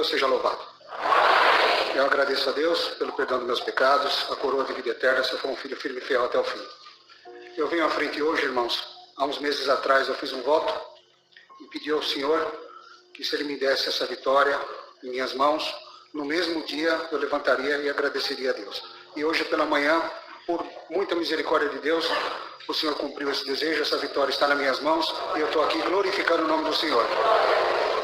Deus seja louvado. Eu agradeço a Deus pelo perdão dos meus pecados, a coroa de vida eterna, se eu for um filho firme e fiel até o fim. Eu venho à frente hoje, irmãos. Há uns meses atrás eu fiz um voto e pedi ao Senhor que se Ele me desse essa vitória em minhas mãos, no mesmo dia eu levantaria e agradeceria a Deus. E hoje pela manhã, por muita misericórdia de Deus, o Senhor cumpriu esse desejo, essa vitória está nas minhas mãos e eu estou aqui glorificando o nome do Senhor.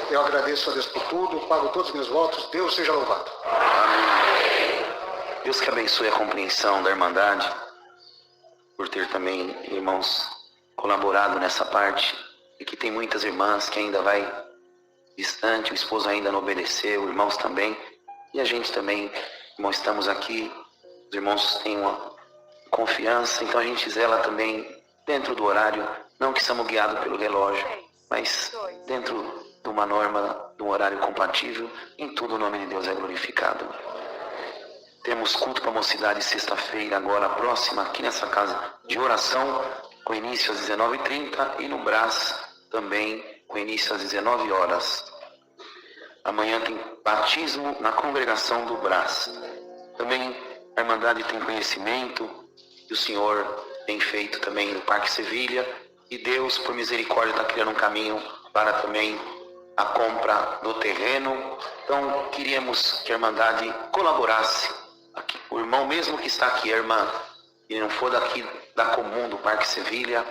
Eu agradeço a Deus por tudo, pago todos os meus votos, Deus seja louvado. Amém. Deus que abençoe a compreensão da Irmandade, por ter também, irmãos, colaborado nessa parte, e que tem muitas irmãs que ainda vai distante, o esposo ainda não obedeceu, irmãos também, e a gente também, irmãos, estamos aqui, os irmãos têm uma confiança, então a gente zela também dentro do horário, não que somos guiados pelo relógio, mas dentro de uma norma, de um horário compatível, em tudo o nome de Deus é glorificado. Temos culto para a mocidade sexta-feira, agora próxima, aqui nessa casa de oração, com início às 19h30 e no Brás também com início às 19 horas. Amanhã tem batismo na congregação do Brás. Também a Irmandade tem conhecimento que o Senhor tem feito também no Parque Sevilha, e Deus, por misericórdia, está criando um caminho para também a compra do terreno. Então, queríamos que a Irmandade colaborasse. Aqui, o irmão mesmo que está aqui, a irmã, e não for daqui da comum do Parque Sevilha,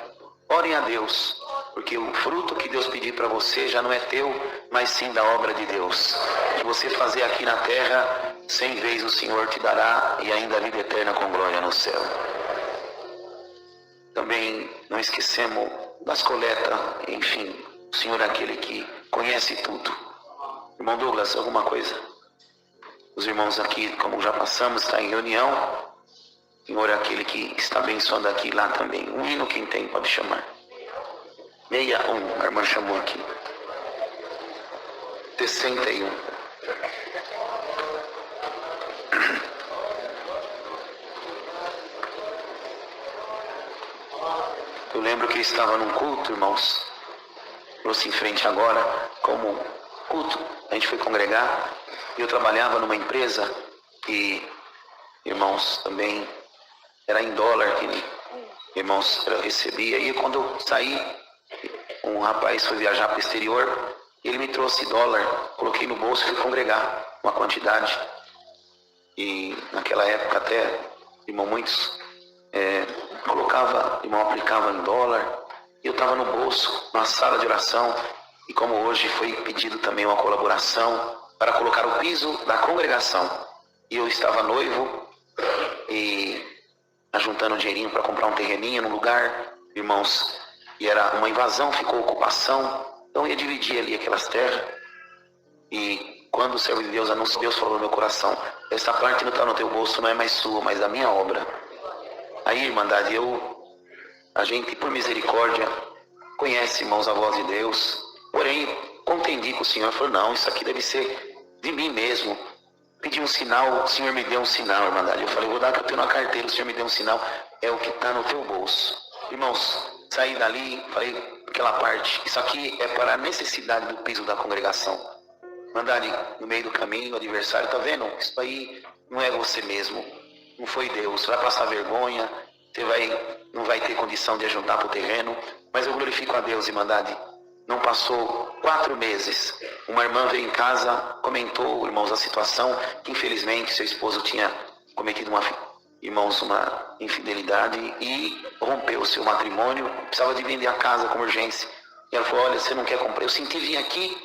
orem a Deus, porque o fruto que Deus pedir para você já não é teu, mas sim da obra de Deus. Que você fazer aqui na terra, 100 vezes o Senhor te dará, e ainda a vida eterna com glória no céu. Também não esquecemos das coletas, enfim, o Senhor é aquele que conhece tudo. Irmão Douglas, alguma coisa? Os irmãos aqui, como já passamos, está em reunião. O Senhor é aquele que está abençoando aqui e lá também. Um hino quem tem pode chamar. 61, a irmã chamou aqui. 61. Eu lembro que eu estava num culto, irmãos. Trouxe em frente agora, como culto, a gente foi congregar. E eu trabalhava numa empresa que, irmãos, também era em dólar que, irmãos, eu recebia. E quando eu saí, um rapaz foi viajar para o exterior, ele me trouxe dólar, coloquei no bolso e fui congregar uma quantidade. E naquela época até, irmão, muitos irmão, aplicava em dólar. E eu estava no bolso, na sala de oração, e como hoje foi pedido também uma colaboração para colocar o piso da congregação. E eu estava noivo e ajuntando dinheirinho para comprar um terreninho no lugar, irmãos, e era uma invasão, ficou ocupação, então eu ia dividir ali aquelas terras. E quando o servo de Deus anunciou, Deus falou no meu coração: essa parte não está no teu bolso, não é mais sua, mas da minha obra. Aí, Irmandade, a gente, por misericórdia, conhece, irmãos, a voz de Deus, porém, contendi com o Senhor, falou: não, isso aqui deve ser de mim mesmo. Pedi um sinal, o Senhor me deu um sinal, Irmandade. Eu falei: vou dar que eu tenho na carteira, o Senhor me deu um sinal, é o que está no teu bolso. Irmãos, saí dali, falei aquela parte, isso aqui é para a necessidade do piso da congregação. Irmandade, no meio do caminho, o adversário, tá vendo? Isso aí não é você mesmo, não foi Deus, você vai passar vergonha, não vai ter condição de ajudar para o terreno, mas eu glorifico a Deus, Irmandade. Não passou 4 meses, uma irmã veio em casa, comentou, irmãos, a situação, que infelizmente seu esposo tinha cometido uma infidelidade e rompeu o seu matrimônio, precisava de vender a casa com urgência. E ela falou: olha, você não quer comprar? Eu senti vir aqui,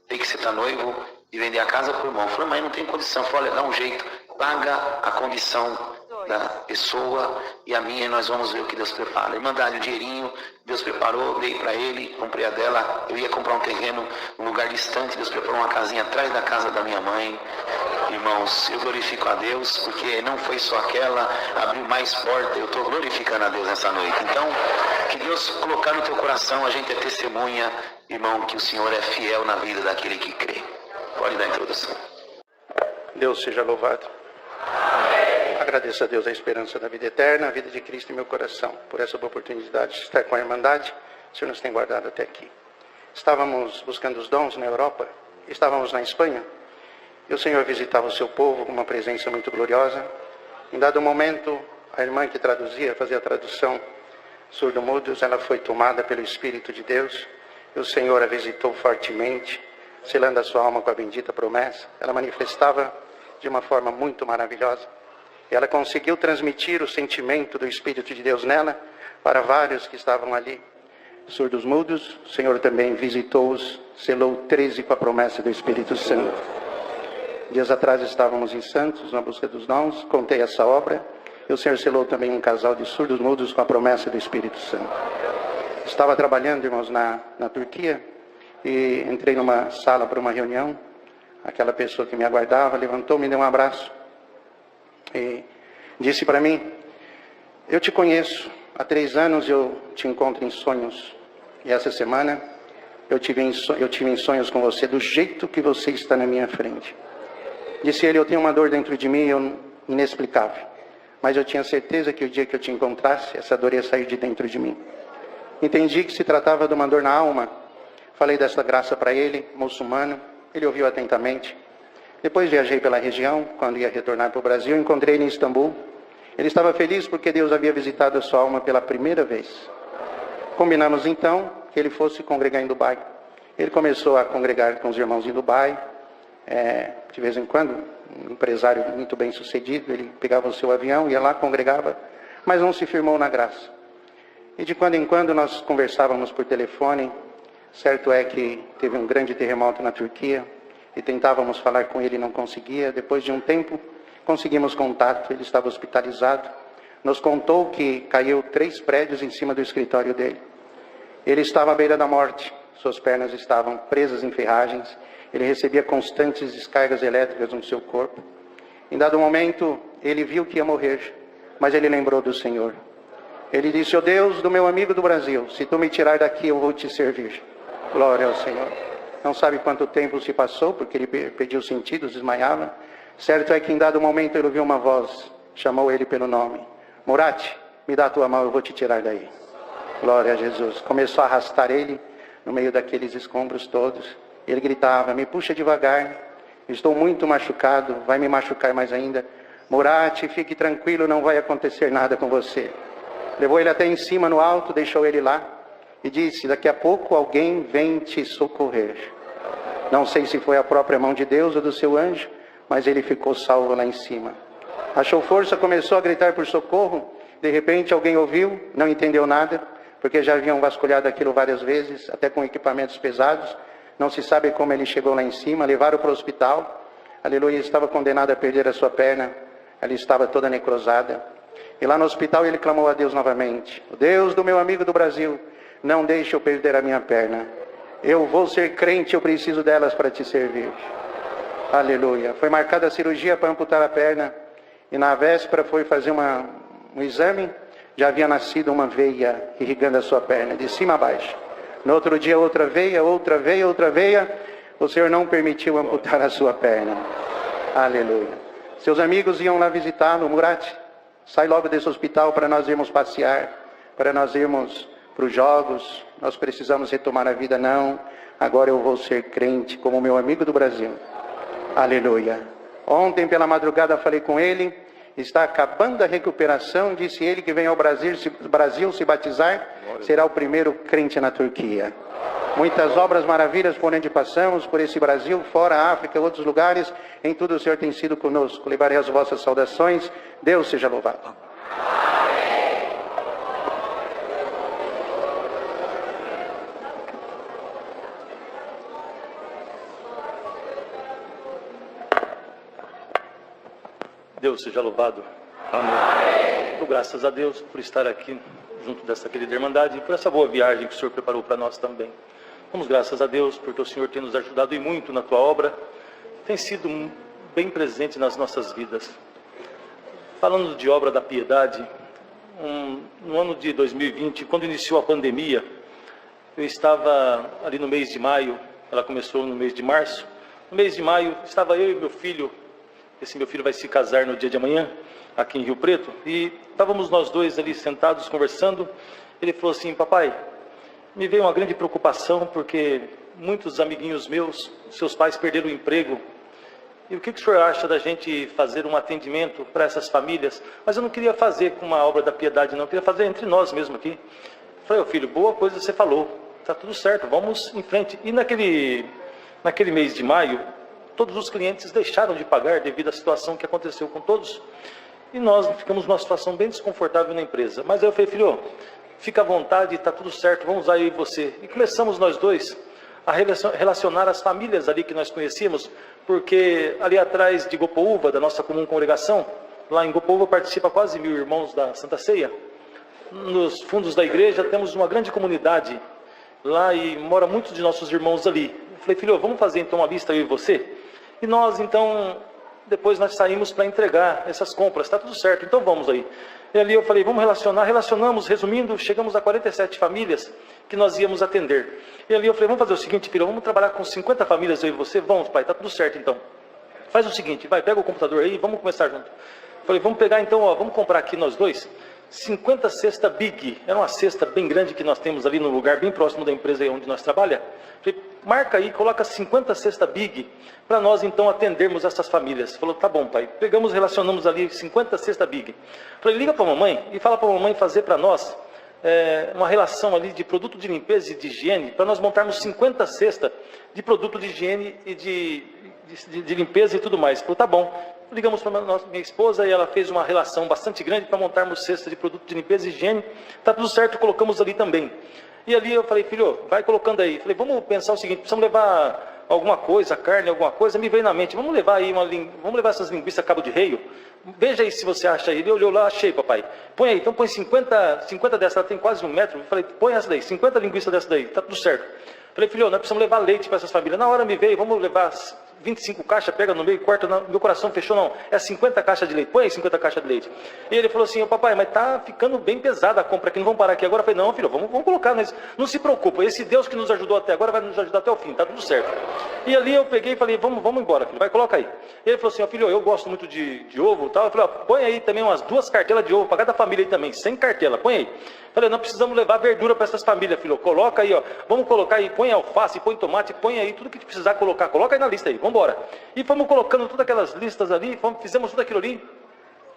sei que você está noivo, de vender a casa para o irmão. Eu falei: mas não tem condição. Eu falei: olha, dá um jeito, paga a condição da pessoa e a minha, e nós vamos ver o que Deus prepara. Irmandade, o dinheirinho, Deus preparou, dei para ele, comprei a dela. Eu ia comprar um terreno num lugar distante, Deus preparou uma casinha atrás da casa da minha mãe. Irmãos, eu glorifico a Deus, porque não foi só aquela, abriu mais porta. Eu estou glorificando a Deus nessa noite. Então, que Deus colocar no teu coração, a gente é testemunha, irmão, que o Senhor é fiel na vida daquele que crê. Pode dar a introdução. Deus seja louvado. Agradeço a Deus a esperança da vida eterna, a vida de Cristo em meu coração, por essa oportunidade de estar com a Irmandade. O Senhor nos tem guardado até aqui. Estávamos buscando os dons na Europa estávamos na Espanha e o Senhor visitava o seu povo com uma presença muito gloriosa. Em dado momento, a irmã que traduzia, fazia a tradução surdo-mudos, ela foi tomada pelo Espírito de Deus e o Senhor a visitou fortemente, selando a sua alma com a bendita promessa. Ela manifestava de uma forma muito maravilhosa. E ela conseguiu transmitir o sentimento do Espírito de Deus nela para vários que estavam ali. Surdos mudos, o Senhor também visitou-os, selou 13 com a promessa do Espírito Santo. Dias atrás estávamos em Santos, na busca dos dons, contei essa obra, e o Senhor selou também um casal de surdos mudos com a promessa do Espírito Santo. Estava trabalhando, irmãos, na Turquia, e entrei numa sala para uma reunião. Aquela pessoa que me aguardava levantou, me deu um abraço e disse para mim: eu te conheço, há 3 anos eu te encontro em sonhos, e essa semana eu tive em sonhos com você, do jeito que você está na minha frente. Disse ele: eu tenho uma dor dentro de mim inexplicável, mas eu tinha certeza que o dia que eu te encontrasse, essa dor ia sair de dentro de mim. Entendi que se tratava de uma dor na alma. Falei dessa graça para ele, muçulmano. Ele ouviu atentamente. Depois viajei pela região. Quando ia retornar para o Brasil, encontrei ele em Istambul. Ele estava feliz porque Deus havia visitado a sua alma pela primeira vez. Combinamos então que ele fosse congregar em Dubai. Ele começou a congregar com os irmãos em Dubai. De vez em quando, um empresário muito bem sucedido, ele pegava o seu avião, ia lá, congregava, mas não se firmou na graça. E de quando em quando nós conversávamos por telefone. Certo é que teve um grande terremoto na Turquia e tentávamos falar com ele e não conseguia. Depois de um tempo, conseguimos contato, ele estava hospitalizado. Nos contou que caiu 3 prédios em cima do escritório dele. Ele estava à beira da morte, suas pernas estavam presas em ferragens, ele recebia constantes descargas elétricas no seu corpo. Em dado momento, ele viu que ia morrer, mas ele lembrou do Senhor. Ele disse: ó Deus do meu amigo do Brasil, se tu me tirar daqui, eu vou te servir. Glória ao Senhor. Não sabe quanto tempo se passou, porque ele perdia os sentidos, desmaiava. Certo é que em dado momento ele ouviu uma voz, chamou ele pelo nome: Murat, me dá a tua mão, eu vou te tirar daí. Glória a Jesus. Começou a arrastar ele no meio daqueles escombros todos. Ele gritava: me puxa devagar, estou muito machucado, vai me machucar mais ainda. Murat, fique tranquilo, não vai acontecer nada com você. Levou ele até em cima no alto, deixou ele lá e disse: daqui a pouco alguém vem te socorrer. Não sei se foi a própria mão de Deus ou do seu anjo, mas ele ficou salvo lá em cima. Achou força, começou a gritar por socorro. De repente alguém ouviu, não entendeu nada, porque já haviam vasculhado aquilo várias vezes, até com equipamentos pesados. Não se sabe como ele chegou lá em cima. Levaram para o hospital. Aleluia, estava condenado a perder a sua perna. Ela estava toda necrosada. E lá no hospital ele clamou a Deus novamente: o Deus do meu amigo do Brasil, não deixe eu perder a minha perna. Eu vou ser crente, eu preciso delas para te servir. Aleluia. Foi marcada a cirurgia para amputar a perna. E na véspera foi fazer um exame. Já havia nascido uma veia irrigando a sua perna, de cima a baixo. No outro dia outra veia, outra veia, outra veia. O Senhor não permitiu amputar a sua perna. Aleluia. Seus amigos iam lá visitá-lo. Murat, sai logo desse hospital para nós irmos passear, para nós irmos para os jogos, nós precisamos retomar a vida. Não, agora eu vou ser crente como meu amigo do Brasil. Aleluia. Ontem pela madrugada falei com ele, está acabando a recuperação, disse ele que vem ao Brasil se batizar, será o primeiro crente na Turquia. Muitas obras, maravilhas por onde passamos, por esse Brasil, fora a África, outros lugares, em tudo o Senhor tem sido conosco. Levarei as vossas saudações, Deus seja louvado. Deus seja louvado. Amém. Dou graças a Deus por estar aqui junto dessa querida irmandade e por essa boa viagem que o Senhor preparou para nós também. Damos graças a Deus porque o Senhor tem nos ajudado e muito na tua obra, tem sido bem presente nas nossas vidas. Falando de obra da piedade, no ano de 2020, quando iniciou a pandemia, eu estava ali no mês de maio, ela começou no mês de março. No mês de maio, estava eu e meu filho. Esse meu filho vai se casar no dia de amanhã, aqui em Rio Preto. E estávamos nós dois ali sentados, conversando. Ele falou assim: papai, me veio uma grande preocupação, porque muitos amiguinhos meus, seus pais perderam o emprego. E o que o senhor acha da gente fazer um atendimento para essas famílias? Mas eu não queria fazer com uma obra da piedade, não. Eu queria fazer entre nós mesmo aqui. Eu falei, filho, boa coisa você falou. Tá tudo certo, vamos em frente. E naquele mês de maio, todos os clientes deixaram de pagar devido à situação que aconteceu com todos. E nós ficamos numa situação bem desconfortável na empresa. Mas aí eu falei, filho, fica à vontade, está tudo certo, vamos lá eu e você. E começamos nós dois a relacionar as famílias ali que nós conhecíamos, porque ali atrás de Gopoúva, da nossa comum congregação, lá em Gopoúva participa quase 1000 irmãos da Santa Ceia. Nos fundos da igreja temos uma grande comunidade lá e mora muitos de nossos irmãos ali. Eu falei, filho, vamos fazer então uma lista eu e você? E nós então, depois nós saímos para entregar essas compras, está tudo certo, então vamos aí. E ali eu falei, vamos relacionamos, resumindo, chegamos a 47 famílias que nós íamos atender. E ali eu falei, vamos fazer o seguinte, filho, vamos trabalhar com 50 famílias eu e você? Vamos, pai, está tudo certo então. Faz o seguinte, vai, pega o computador aí, vamos começar junto. Eu falei, vamos pegar então, ó, vamos comprar aqui nós dois 50 cesta Big, era uma cesta bem grande que nós temos ali no lugar bem próximo da empresa aí onde nós trabalhamos. Falei, marca aí, coloca 50 cesta Big, para nós então atendermos essas famílias. Falou, tá bom pai, pegamos, relacionamos ali 50 cesta Big. Falei, liga para a mamãe e fala para a mamãe fazer para nós uma relação ali de produto de limpeza e de higiene, para nós montarmos 50 cesta de produto de higiene e de limpeza e tudo mais. Falou, tá bom. Ligamos para minha esposa e ela fez uma relação bastante grande para montarmos cesta de produto de limpeza e higiene. Está tudo certo, colocamos ali também. E ali eu falei, filho, vai colocando aí. Falei, vamos pensar o seguinte, precisamos levar alguma coisa, carne, alguma coisa. Me veio na mente, vamos levar aí vamos levar essas linguiças cabo de reio. Veja aí se você acha aí. Ele olhou lá, achei, papai. Põe aí, então põe 50 dessas, ela tem quase 1 metro. Eu falei, põe essa daí, 50 linguiças dessa daí, está tudo certo. Falei, filho, nós precisamos levar leite para essas famílias. Na hora me veio, vamos levar 25 caixas, pega no meio, corta, meu coração fechou, não, é 50 caixas de leite, põe aí 50 caixas de leite. E ele falou assim, papai, mas tá ficando bem pesada a compra aqui, não vamos parar aqui agora. Eu falei, não filho, vamos colocar, mas não se preocupa, esse Deus que nos ajudou até agora vai nos ajudar até o fim, tá tudo certo. E ali eu peguei e falei, vamos embora filho, vai, coloca aí. E ele falou assim, filho, eu gosto muito de ovo e tal. Eu falei, põe aí também umas 2 cartelas de ovo para cada família aí também, 100 cartelas, põe aí. Falei, nós precisamos levar verdura para essas famílias, filho, coloca aí, ó, vamos colocar aí, põe alface, põe tomate, põe aí, tudo que precisar colocar, coloca aí na lista aí, vamos embora. E fomos colocando todas aquelas listas ali, fizemos tudo aquilo ali.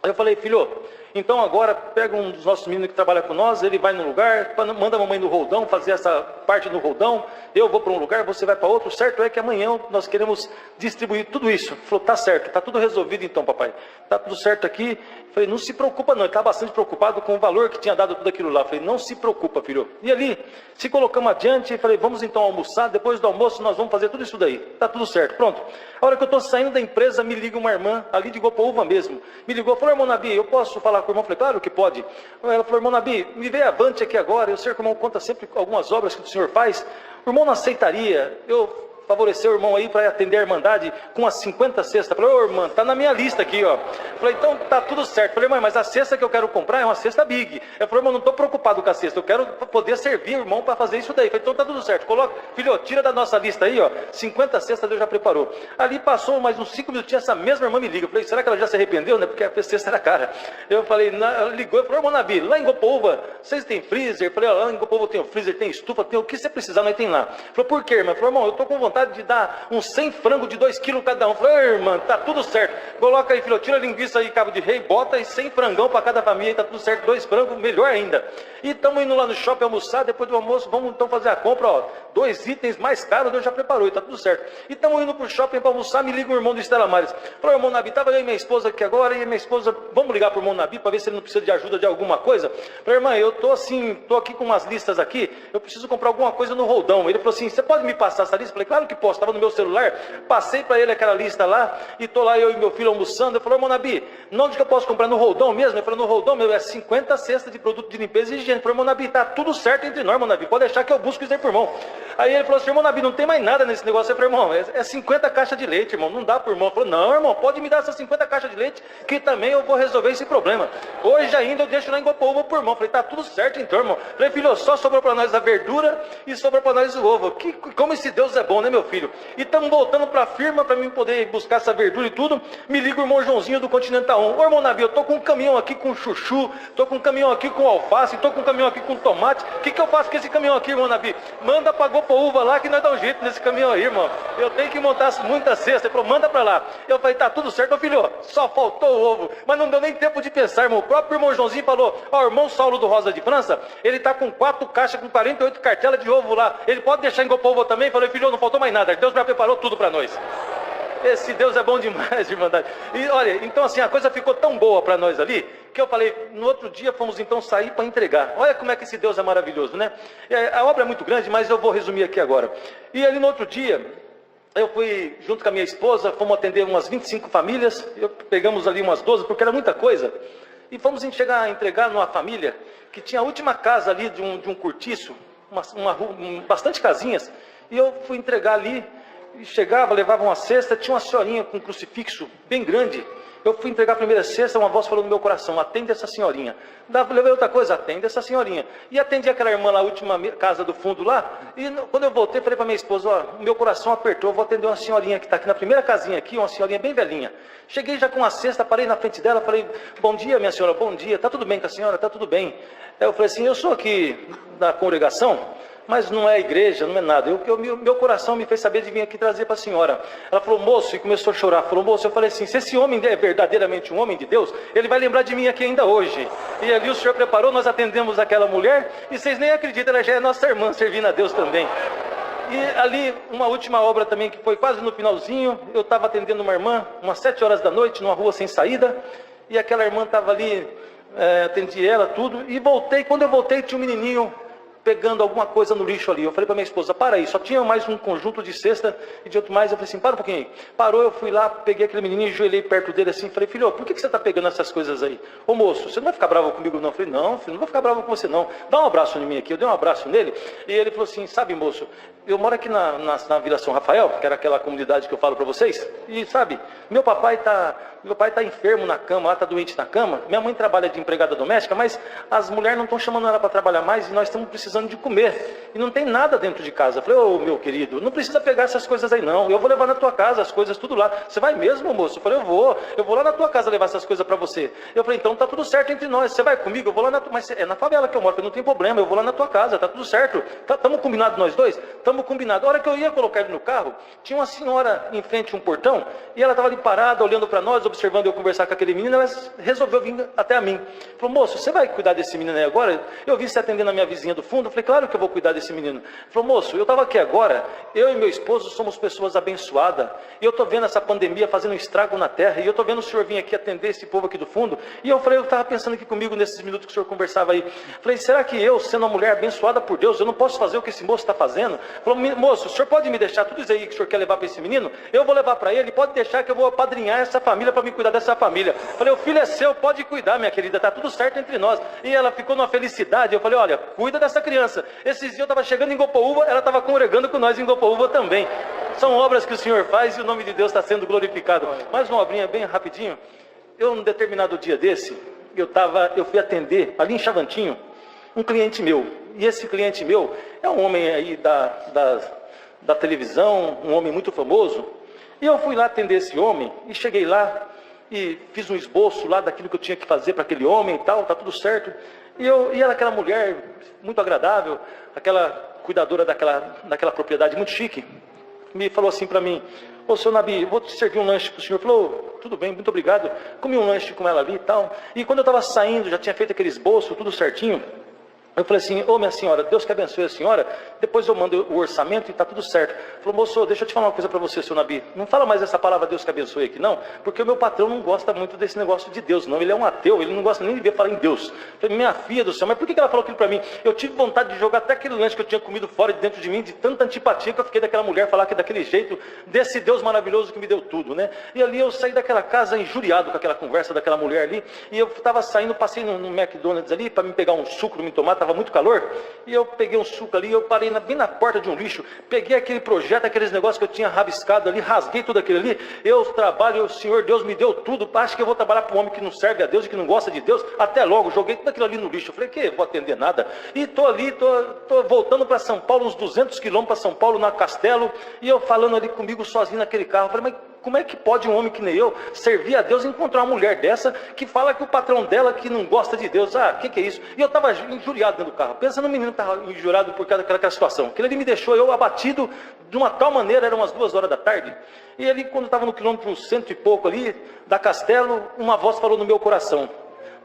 Aí eu falei, filho, então agora pega um dos nossos meninos que trabalha com nós, ele vai no lugar, manda a mamãe no roldão, fazer essa parte no roldão, eu vou para um lugar, você vai para outro, certo é que amanhã nós queremos distribuir tudo isso. Ele falou, tá certo, tá tudo resolvido então papai, tá tudo certo aqui. Eu falei, não se preocupa não, ele estava bastante preocupado com o valor que tinha dado tudo aquilo lá. Eu falei, não se preocupa filho. E ali, se colocamos adiante, falei, vamos então almoçar, depois do almoço nós vamos fazer tudo isso daí, tá tudo certo, pronto. A hora que eu estou saindo da empresa, me liga uma irmã, ali de Gopoúva mesmo, me ligou, falou, irmão Nabi, eu posso falar com o irmão? Eu falei, claro que pode. Ela falou, irmão Nabi, me veio avante aqui agora, eu sei que o irmão conta sempre algumas obras que o senhor faz, o irmão não aceitaria, eu favorecer o irmão aí para atender a Irmandade com as 50 cestas. Falei, ô irmã, tá na minha lista aqui, ó. Falei, então tá tudo certo. Falei, mãe, mas a cesta que eu quero comprar é uma cesta Big. Eu falei, irmão, não tô preocupado com a cesta, eu quero poder servir o irmão para fazer isso daí. Falei, então tá tudo certo. Coloca, filho, tira da nossa lista aí, ó, 50 cestas Deus já preparou. Ali passou mais uns 5 minutinhos, essa mesma irmã me liga. Eu falei, será que ela já se arrependeu, né? Porque a cesta era cara. Eu falei, ela ligou, eu falei, irmão Nabi, lá em Gopoúva, vocês têm freezer? Eu falei, lá em Gopoúva tem o freezer, tem estufa, tem o que você precisar, nós tem lá. Falei, por quê, irmã? Eu falei, irmão, eu tô com vontade de dar uns 100 frangos de 2 quilos cada um. Falei, irmã, tá tudo certo. Coloca aí, filho, tira a linguiça aí, cabo de rei, bota aí 100 frangão para cada família, tá tudo certo, 2 frangos, melhor ainda. E estamos indo lá no shopping almoçar, depois do almoço, vamos então fazer a compra, ó, 2 itens mais caros, Deus já preparou, e tá tudo certo. E estamos indo pro shopping para almoçar, me liga o irmão do Estela Mares. Falei, irmão Nabi, tava eu e minha esposa aqui agora, e minha esposa, vamos ligar pro irmão Nabi para ver se ele não precisa de ajuda de alguma coisa. Falei, irmã, eu tô assim, tô aqui com umas listas aqui, eu preciso comprar alguma coisa no roldão. Ele falou assim, você pode me passar essa lista? Eu falei, claro que posso, estava no meu celular, passei para ele aquela lista lá, e tô lá eu e meu filho almoçando. Eu falei, irmão Nabi, onde que eu posso comprar? No roldão mesmo? Ele falou, no roldão meu, é 50 cestas de produto de limpeza e higiene. Eu falei, irmão Nabi, tá tudo certo entre nós, irmão Nabi, pode deixar que eu busco isso aí pro irmão. Aí ele falou assim, irmão Nabi, não tem mais nada nesse negócio. Eu falei, irmão, é 50 caixas de leite, irmão, não dá pro irmão. Ele falou, não, irmão, pode me dar essas 50 caixas de leite, que também eu vou resolver esse problema. Hoje ainda eu deixo lá em Gopoúva pro irmão. Eu falei, tá tudo certo então, irmão. Eu falei, filho, só sobrou para nós a verdura e sobrou para nós o ovo. Como esse Deus é bom, né? meu filho? E estamos voltando para a firma para mim poder buscar essa verdura e tudo. Me liga o irmão Joãozinho do Continental 1. Ô irmão Nabi, eu tô com um caminhão aqui com chuchu, tô com um caminhão aqui com alface, tô com um caminhão aqui com tomate. O que eu faço com esse caminhão aqui, irmão Nabi? Manda pra Gopoúva lá que nós dá um jeito nesse caminhão aí, irmão. Eu tenho que montar muita cesta. Ele falou, manda pra lá. Eu falei, tá tudo certo, ô filho, só faltou o ovo. Mas não deu nem tempo de pensar, irmão. O próprio irmão Joãozinho falou, ó, o irmão Saulo do Rosa de França, ele tá com 4 caixas com 48 cartelas de ovo lá. Ele pode deixar em Gopoúva também? Eu falei, filho, não faltou mais nada. Deus já preparou tudo pra nós. Esse Deus é bom demais, irmandade. E olha, então assim, a coisa ficou tão boa para nós ali, que eu falei, no outro dia fomos então sair para entregar. Olha como é que esse Deus é maravilhoso, né? A obra é muito grande, mas eu vou resumir aqui agora. E ali no outro dia, eu fui junto com a minha esposa, fomos atender umas 25 famílias, pegamos ali umas 12, porque era muita coisa. E fomos chegar a entregar numa família que tinha a última casa ali de um cortiço, bastante casinhas, e eu fui entregar ali. E chegava, levava uma cesta, tinha uma senhorinha com um crucifixo bem grande. Eu fui entregar a primeira cesta, uma voz falou no meu coração, atende essa senhorinha. Levei outra coisa, atende essa senhorinha. E atendi aquela irmã lá, a última casa do fundo lá. E quando eu voltei, falei para minha esposa, ó, o meu coração apertou, eu vou atender uma senhorinha que está aqui na primeira casinha aqui, uma senhorinha bem velhinha. Cheguei já com a cesta, parei na frente dela, falei, bom dia minha senhora, bom dia, tá tudo bem com a senhora? Tá tudo bem. Aí eu falei assim, eu sou aqui da congregação, mas não é igreja, não é nada. Meu coração me fez saber de vir aqui trazer para a senhora. Ela falou, moço, e começou a chorar. Falou, moço, eu falei assim, se esse homem é verdadeiramente um homem de Deus, ele vai lembrar de mim aqui ainda hoje. E ali o senhor preparou, nós atendemos aquela mulher, e vocês nem acreditam, ela já é nossa irmã, servindo a Deus também. E ali, uma última obra também, que foi quase no finalzinho, eu estava atendendo uma irmã, umas 7 horas da noite, numa rua sem saída, e aquela irmã estava ali, atendi ela, tudo, e voltei. Quando eu voltei, tinha um menininho pegando alguma coisa no lixo ali. Eu falei para minha esposa, para aí, só tinha mais um conjunto de cesta e de outro mais. Eu falei assim, para um pouquinho aí. Parou, eu fui lá, peguei aquele menininho, ajoelhei perto dele assim, falei, filho, por que você está pegando essas coisas aí? Ô moço, você não vai ficar bravo comigo não? Eu falei, não, filho, não vou ficar bravo com você não. Dá um abraço em mim aqui. Eu dei um abraço nele e ele falou assim, sabe moço, eu moro aqui na Vila São Rafael, que era aquela comunidade que eu falo para vocês, e sabe, meu pai está enfermo na cama, lá está doente na cama, minha mãe trabalha de empregada doméstica, mas as mulheres não estão chamando ela para trabalhar mais e nós estamos precisando de comer, e não tem nada dentro de casa. Eu falei, ô meu querido, não precisa pegar essas coisas aí não, eu vou levar na tua casa as coisas tudo lá. Você vai mesmo, moço? Eu falei, eu vou lá na tua casa levar essas coisas para você. Eu falei, então tá tudo certo entre nós, você vai comigo? Eu vou lá mas é na favela que eu moro, não tem problema, eu vou lá na tua casa, tá tudo certo, estamos combinados nós dois? Estamos combinados. A hora que eu ia colocar ele no carro, tinha uma senhora em frente a um portão, e ela estava ali parada, olhando para nós, observando eu conversar com aquele menino. Ela resolveu vir até a mim. Falou, moço, você vai cuidar desse menino aí agora? Eu vi você atendendo a minha vizinha do fundo. Eu falei, claro que eu vou cuidar desse menino. Falou, moço, eu estava aqui agora, eu e meu esposo somos pessoas abençoadas, e eu estou vendo essa pandemia fazendo um estrago na terra, e eu estou vendo o senhor vir aqui atender esse povo aqui do fundo. E eu falei, eu estava pensando aqui comigo nesses minutos que o senhor conversava aí. Falei, será que eu, sendo uma mulher abençoada por Deus, eu não posso fazer o que esse moço está fazendo? Falou, moço, o senhor pode me deixar tudo isso aí que o senhor quer levar para esse menino? Eu vou levar para ele, pode deixar que eu vou apadrinhar essa família para me cuidar dessa família. Falei, o filho é seu, pode cuidar, minha querida, tá tudo certo entre nós. E ela ficou numa felicidade. Eu falei, olha, cuida dessa criança. Esses dias eu estava chegando em Gopoúva, ela estava congregando com nós em Gopoúva também. São obras que o Senhor faz e o nome de Deus está sendo glorificado. Mais uma obrinha bem rapidinho. Eu, num determinado dia desse, eu fui atender ali em Chavantinho um cliente meu. E esse cliente meu é um homem aí da televisão, um homem muito famoso. E eu fui lá atender esse homem e cheguei lá e fiz um esboço lá daquilo que eu tinha que fazer para aquele homem e tal, tá tudo certo. E era aquela mulher muito agradável, aquela cuidadora daquela propriedade muito chique, me falou assim para mim, ô seu Nabi, vou te servir um lanche para o senhor. Falou, tudo bem, muito obrigado. Comi um lanche com ela ali e tal. E quando eu estava saindo, já tinha feito aquele esboço, tudo certinho. Eu falei assim, ô minha senhora, Deus que abençoe a senhora, depois eu mando o orçamento e está tudo certo. Falou, moço, deixa eu te falar uma coisa para você, seu Nabi, não fala mais essa palavra Deus que abençoe aqui não, porque o meu patrão não gosta muito desse negócio de Deus não, ele é um ateu, ele não gosta nem de ver falar em Deus. Eu falei, minha filha do céu, mas por que ela falou aquilo para mim? Eu tive vontade de jogar até aquele lanche que eu tinha comido fora de dentro de mim, de tanta antipatia que eu fiquei daquela mulher falar que daquele jeito, desse Deus maravilhoso que me deu tudo, né? E ali eu saí daquela casa injuriado com aquela conversa daquela mulher ali, e eu estava saindo, passei no McDonald's ali para me pegar um suco, me tomar, estava muito calor, e eu peguei um suco ali, eu parei bem na porta de um lixo, peguei aquele projeto, aqueles negócios que eu tinha rabiscado ali, rasguei tudo aquilo ali, eu trabalho, o Senhor Deus me deu tudo, acho que eu vou trabalhar para um homem que não serve a Deus e que não gosta de Deus, até logo, joguei tudo aquilo ali no lixo, eu falei, que vou atender nada, e estou ali, estou voltando para São Paulo, uns 200 quilômetros para São Paulo, na Castelo, e eu falando ali comigo sozinho naquele carro, eu falei, mas como é que pode um homem que nem eu servir a Deus e encontrar uma mulher dessa que fala que o patrão dela que não gosta de Deus? Ah, que é isso? E eu estava injuriado dentro do carro. Pensa no menino que estava injuriado por causa daquela situação. Aquilo ali me deixou eu abatido de uma tal maneira, eram umas 2 horas da tarde. E ali, quando eu estava no quilômetro 100 e pouco ali, da Castelo, uma voz falou no meu coração: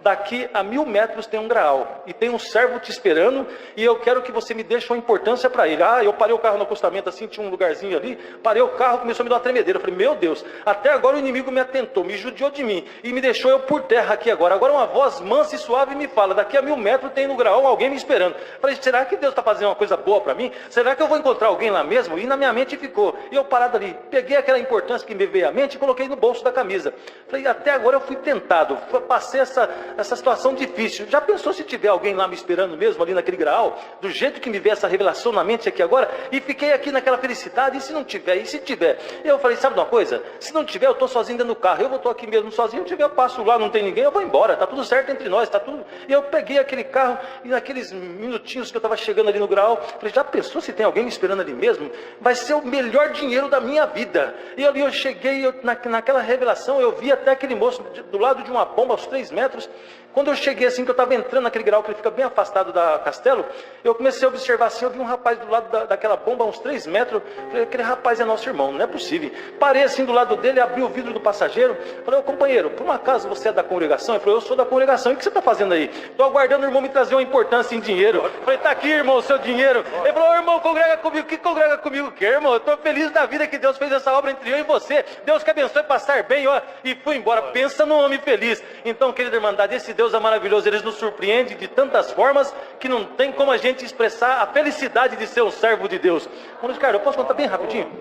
daqui a 1000 metros tem um graal, e tem um servo te esperando, e eu quero que você me deixe uma importância para ele. Eu parei o carro no acostamento assim, tinha um lugarzinho ali, parei o carro, começou a me dar uma tremedeira, eu falei, meu Deus, até agora o inimigo me atentou, me judiou de mim, e me deixou eu por terra aqui agora uma voz mansa e suave me fala, daqui a 1000 metros tem no graal alguém me esperando. Eu falei, será que Deus está fazendo uma coisa boa para mim? Será que eu vou encontrar alguém lá mesmo? E na minha mente ficou, e eu parado ali, peguei aquela importância que me veio à mente e coloquei no bolso da camisa. Falei, até agora eu fui tentado, passei essa situação difícil. Já pensou se tiver alguém lá me esperando mesmo, ali naquele graal, do jeito que me veio essa revelação na mente aqui agora, e fiquei aqui naquela felicidade, e se não tiver, e se tiver? E eu falei, sabe de uma coisa? Se não tiver, eu estou sozinho dentro do carro, eu vou estar aqui mesmo sozinho, se tiver, eu passo lá, não tem ninguém, eu vou embora, está tudo certo entre nós, está tudo... E eu peguei aquele carro, e naqueles minutinhos que eu estava chegando ali no graal, falei, já pensou se tem alguém me esperando ali mesmo? Vai ser o melhor dinheiro da minha vida. E ali eu cheguei, naquela revelação, eu vi até aquele moço do lado de uma bomba, aos 3 metros, quando eu cheguei assim, que eu estava entrando naquele grau, que ele fica bem afastado da Castelo, eu comecei a observar assim, eu vi um rapaz do lado daquela bomba, uns 3 metros, falei, aquele rapaz é nosso irmão, não é possível. Parei assim do lado dele, abri o vidro do passageiro, falei, ô companheiro, por um acaso você é da congregação? Ele falou, eu sou da congregação, e o que você está fazendo aí? Estou aguardando o irmão me trazer uma importância em dinheiro. Eu falei, tá aqui irmão, o seu dinheiro. Ele falou, ô irmão, congrega comigo. Que congrega comigo o quê, irmão? Eu estou feliz da vida que Deus fez essa obra entre eu e você, Deus que abençoe passar bem, ó, e fui embora. Pensa num homem feliz. Então, querida irmandade, esse Deus é maravilhoso, ele nos surpreende de tantas formas que não tem como a gente expressar a felicidade de ser um servo de Deus. Mano, Ricardo, eu posso contar bem rapidinho?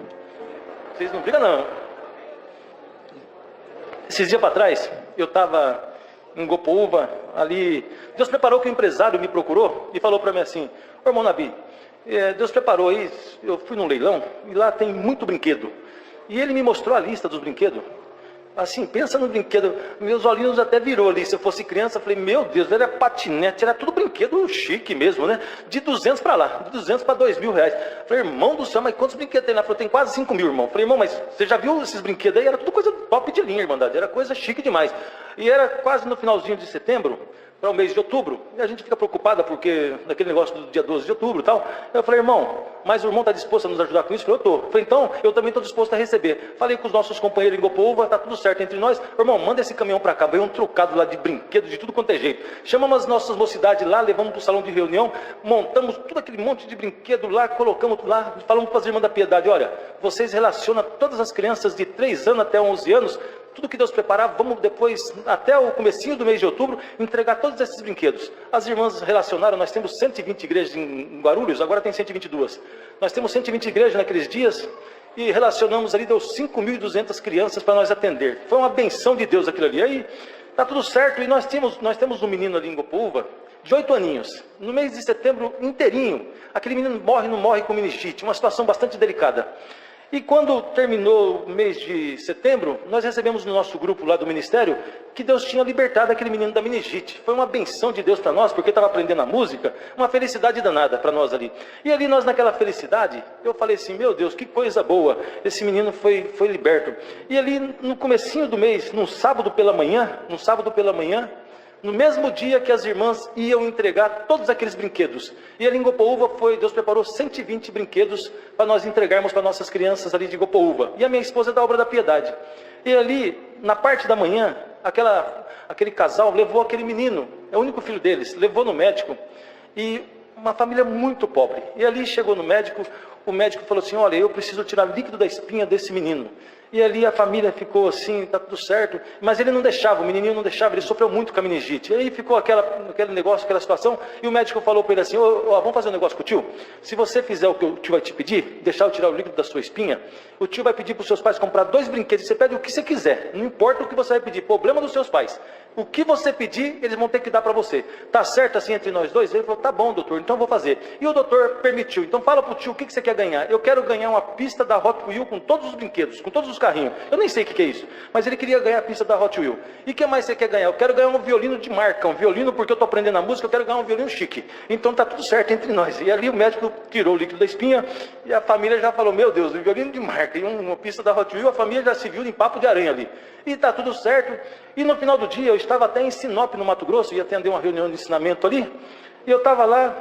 Vocês não brigam não. Esses dias para trás, eu estava em Gopoúva, ali, Deus preparou que o empresário me procurou e falou para mim assim, ô irmão Nabi, Deus preparou aí, eu fui num leilão e lá tem muito brinquedo. E ele me mostrou a lista dos brinquedos. Assim, pensa no brinquedo, meus olhinhos até virou ali, se eu fosse criança, eu falei, meu Deus, era patinete, era tudo brinquedo chique mesmo, né? De 200 para lá, de 200 para 2.000 reais. Eu falei, irmão do céu, mas quantos brinquedos tem lá? Ele falou, tem quase 5.000, irmão. Eu falei, irmão, mas você já viu esses brinquedos aí? Era tudo coisa top de linha, irmandade, era coisa chique demais. E era quase no finalzinho de setembro, para o mês de outubro, e a gente fica preocupada porque naquele negócio do dia 12 de outubro e tal. Eu falei, irmão, mas o irmão está disposto a nos ajudar com isso? Eu falei, eu estou. Falei, então, eu também estou disposto a receber. Falei com os nossos companheiros em Gopoúva, está tudo certo entre nós. Irmão, manda esse caminhão para cá, veio um trocado lá de brinquedo, de tudo quanto é jeito. Chamamos as nossas mocidades lá, levamos para o salão de reunião, montamos tudo aquele monte de brinquedo lá, colocamos lá, falamos para as irmãs da piedade, olha, vocês relacionam todas as crianças de 3 anos até 11 anos, tudo que Deus preparar, vamos depois, até o comecinho do mês de outubro, entregar todos esses brinquedos. As irmãs relacionaram, nós temos 120 igrejas em Guarulhos, agora tem 122. Nós temos 120 igrejas naqueles dias, e relacionamos ali, deu 5.200 crianças para nós atender. Foi uma benção de Deus aquilo ali. Aí, tá tudo certo, e nós temos um menino ali em Gopoúva, de 8 aninhos, no mês de setembro inteirinho, aquele menino não morre com meningite, uma situação bastante delicada. E quando terminou o mês de setembro, nós recebemos no nosso grupo lá do ministério que Deus tinha libertado aquele menino da meningite. Foi uma benção de Deus para nós, porque estava aprendendo a música, uma felicidade danada para nós ali. E ali nós naquela felicidade, eu falei assim, meu Deus, que coisa boa, esse menino foi liberto. E ali no comecinho do mês, num sábado pela manhã, no mesmo dia que as irmãs iam entregar todos aqueles brinquedos. E ali em Gopoúva Deus preparou 120 brinquedos para nós entregarmos para nossas crianças ali de Gopoúva. E a minha esposa é da Obra da Piedade. E ali, na parte da manhã, aquele casal levou aquele menino, é o único filho deles, levou no médico. E uma família muito pobre. E ali chegou no médico, o médico falou assim, olha, eu preciso tirar líquido da espinha desse menino. E ali a família ficou assim, tá tudo certo, mas ele não deixava, o menininho não deixava, ele sofreu muito com a meningite. E aí ficou aquele negócio, aquela situação, e o médico falou para ele assim, vamos fazer um negócio com o tio? Se você fizer o que o tio vai te pedir, deixar eu tirar o líquido da sua espinha, o tio vai pedir para os seus pais comprar 2 brinquedos, você pede o que você quiser, não importa o que você vai pedir, problema dos seus pais. O que você pedir, eles vão ter que dar para você. Tá certo assim entre nós dois? Ele falou, tá bom, doutor, então eu vou fazer. E o doutor permitiu. Então fala pro tio, o que você quer ganhar? Eu quero ganhar uma pista da Hot Wheels com todos os brinquedos, com todos os carrinhos. Eu nem sei o que é isso, mas ele queria ganhar a pista da Hot Wheels. E o que mais você quer ganhar? Eu quero ganhar um violino de marca, um violino porque eu estou aprendendo a música, eu quero ganhar um violino chique. Então tá tudo certo entre nós. E ali o médico tirou o líquido da espinha e a família já falou, meu Deus, um violino de marca e uma pista da Hot Wheels, a família já se viu em papo de aranha ali. E tá tudo certo. E no final do dia, eu estava até em Sinop, no Mato Grosso, ia atender uma reunião de ensinamento ali, e eu estava lá,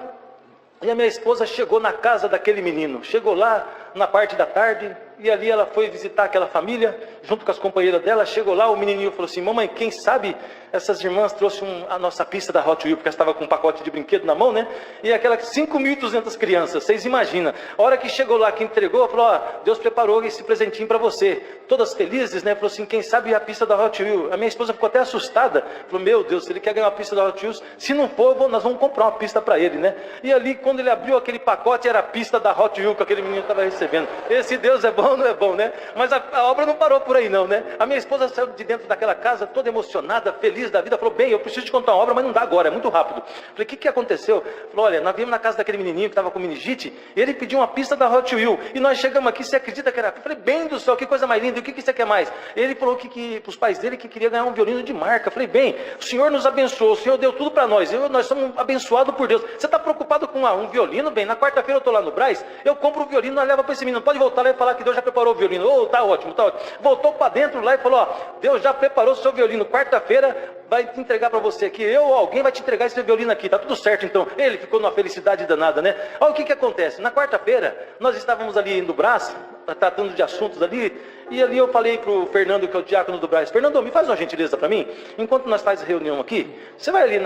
e a minha esposa chegou na casa daquele menino, chegou lá na parte da tarde, e ali ela foi visitar aquela família, junto com as companheiras dela, chegou lá, o menininho falou assim, mamãe, quem sabe essas irmãs trouxeram a nossa pista da Hot Wheels, porque ela estava com um pacote de brinquedo na mão, né? E aquelas 5.200 crianças, vocês imaginam. A hora que chegou lá, que entregou, falou, ó, Deus preparou esse presentinho para você. Todas felizes, né? Falou assim, quem sabe a pista da Hot Wheels. A minha esposa ficou até assustada, falou, meu Deus, se ele quer ganhar uma pista da Hot Wheels, se não for, nós vamos comprar uma pista para ele, né? E ali, quando ele abriu aquele pacote, era a pista da Hot Wheels que aquele menino estava recebendo. Esse Deus é bom, não é bom, né? Mas a obra não parou por aí não, né? A minha esposa saiu de dentro daquela casa, toda emocionada, feliz da vida, falou, bem, eu preciso te contar uma obra, mas não dá agora, é muito rápido. Falei, o que aconteceu? Falou, olha, nós viemos na casa daquele menininho que estava com meningite, e ele pediu uma pista da Hot Wheels, e nós chegamos aqui, você acredita que era? Eu falei, bem do céu, que coisa mais linda, e o que você quer mais? Ele falou que para os pais dele que queria ganhar um violino de marca. Eu falei, bem, o Senhor nos abençoou, o Senhor deu tudo para nós, nós somos abençoados por Deus. Você está preocupado com um violino? Bem, na quarta-feira eu estou lá no Brás, eu compro o violino, nós levamos para esse menino, pode voltar lá e falar que Deus já preparou o violino. Oh, tá ótimo, tá ótimo. Voltou para dentro lá e falou, ó, Deus já preparou o seu violino, quarta-feira vai te entregar para você aqui, eu ou alguém vai te entregar esse violino aqui, tá tudo certo então. Ele ficou numa felicidade danada, né? Olha o que acontece, na quarta-feira, nós estávamos ali no Brás, tratando de assuntos ali, e ali eu falei para o Fernando, que é o diácono do Brás, Fernando, me faz uma gentileza para mim, enquanto nós fazemos reunião aqui, você vai ali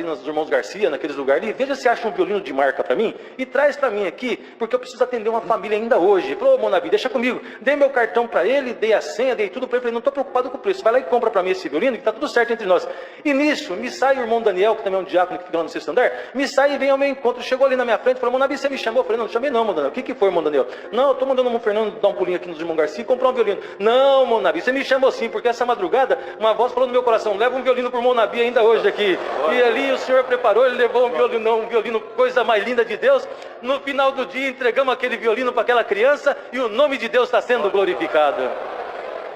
nos Irmãos Garcia, naqueles lugares ali, veja se acha um violino de marca para mim, e traz para mim aqui, porque eu preciso atender uma família ainda hoje. Ele falou, ô Monabi, deixa comigo, dei meu cartão para ele, dei a senha, dei tudo para ele, falei, não estou preocupado com o preço, vai lá e compra para mim esse violino, que está tudo certo entre nós. E nisso, me sai o irmão Daniel, que também é um diácono que fica lá no sexto andar, me sai e vem ao meu encontro, chegou ali na minha frente, falou, Monabi, você me chamou? Eu falei, não chamei não, irmão Daniel. O que foi, irmão Daniel? Não, eu estou mandando o Fernando dar um pulinho aqui nos Irmãos Garcia e comprar um violino. Não, Monabi, você me chamou sim, porque essa madrugada, uma voz falou no meu coração, leva um violino para o Monabi ainda hoje aqui. E ali o Senhor preparou, ele levou um violino, coisa mais linda de Deus. No final do dia, entregamos aquele violino para aquela criança e o nome de Deus está sendo glorificado.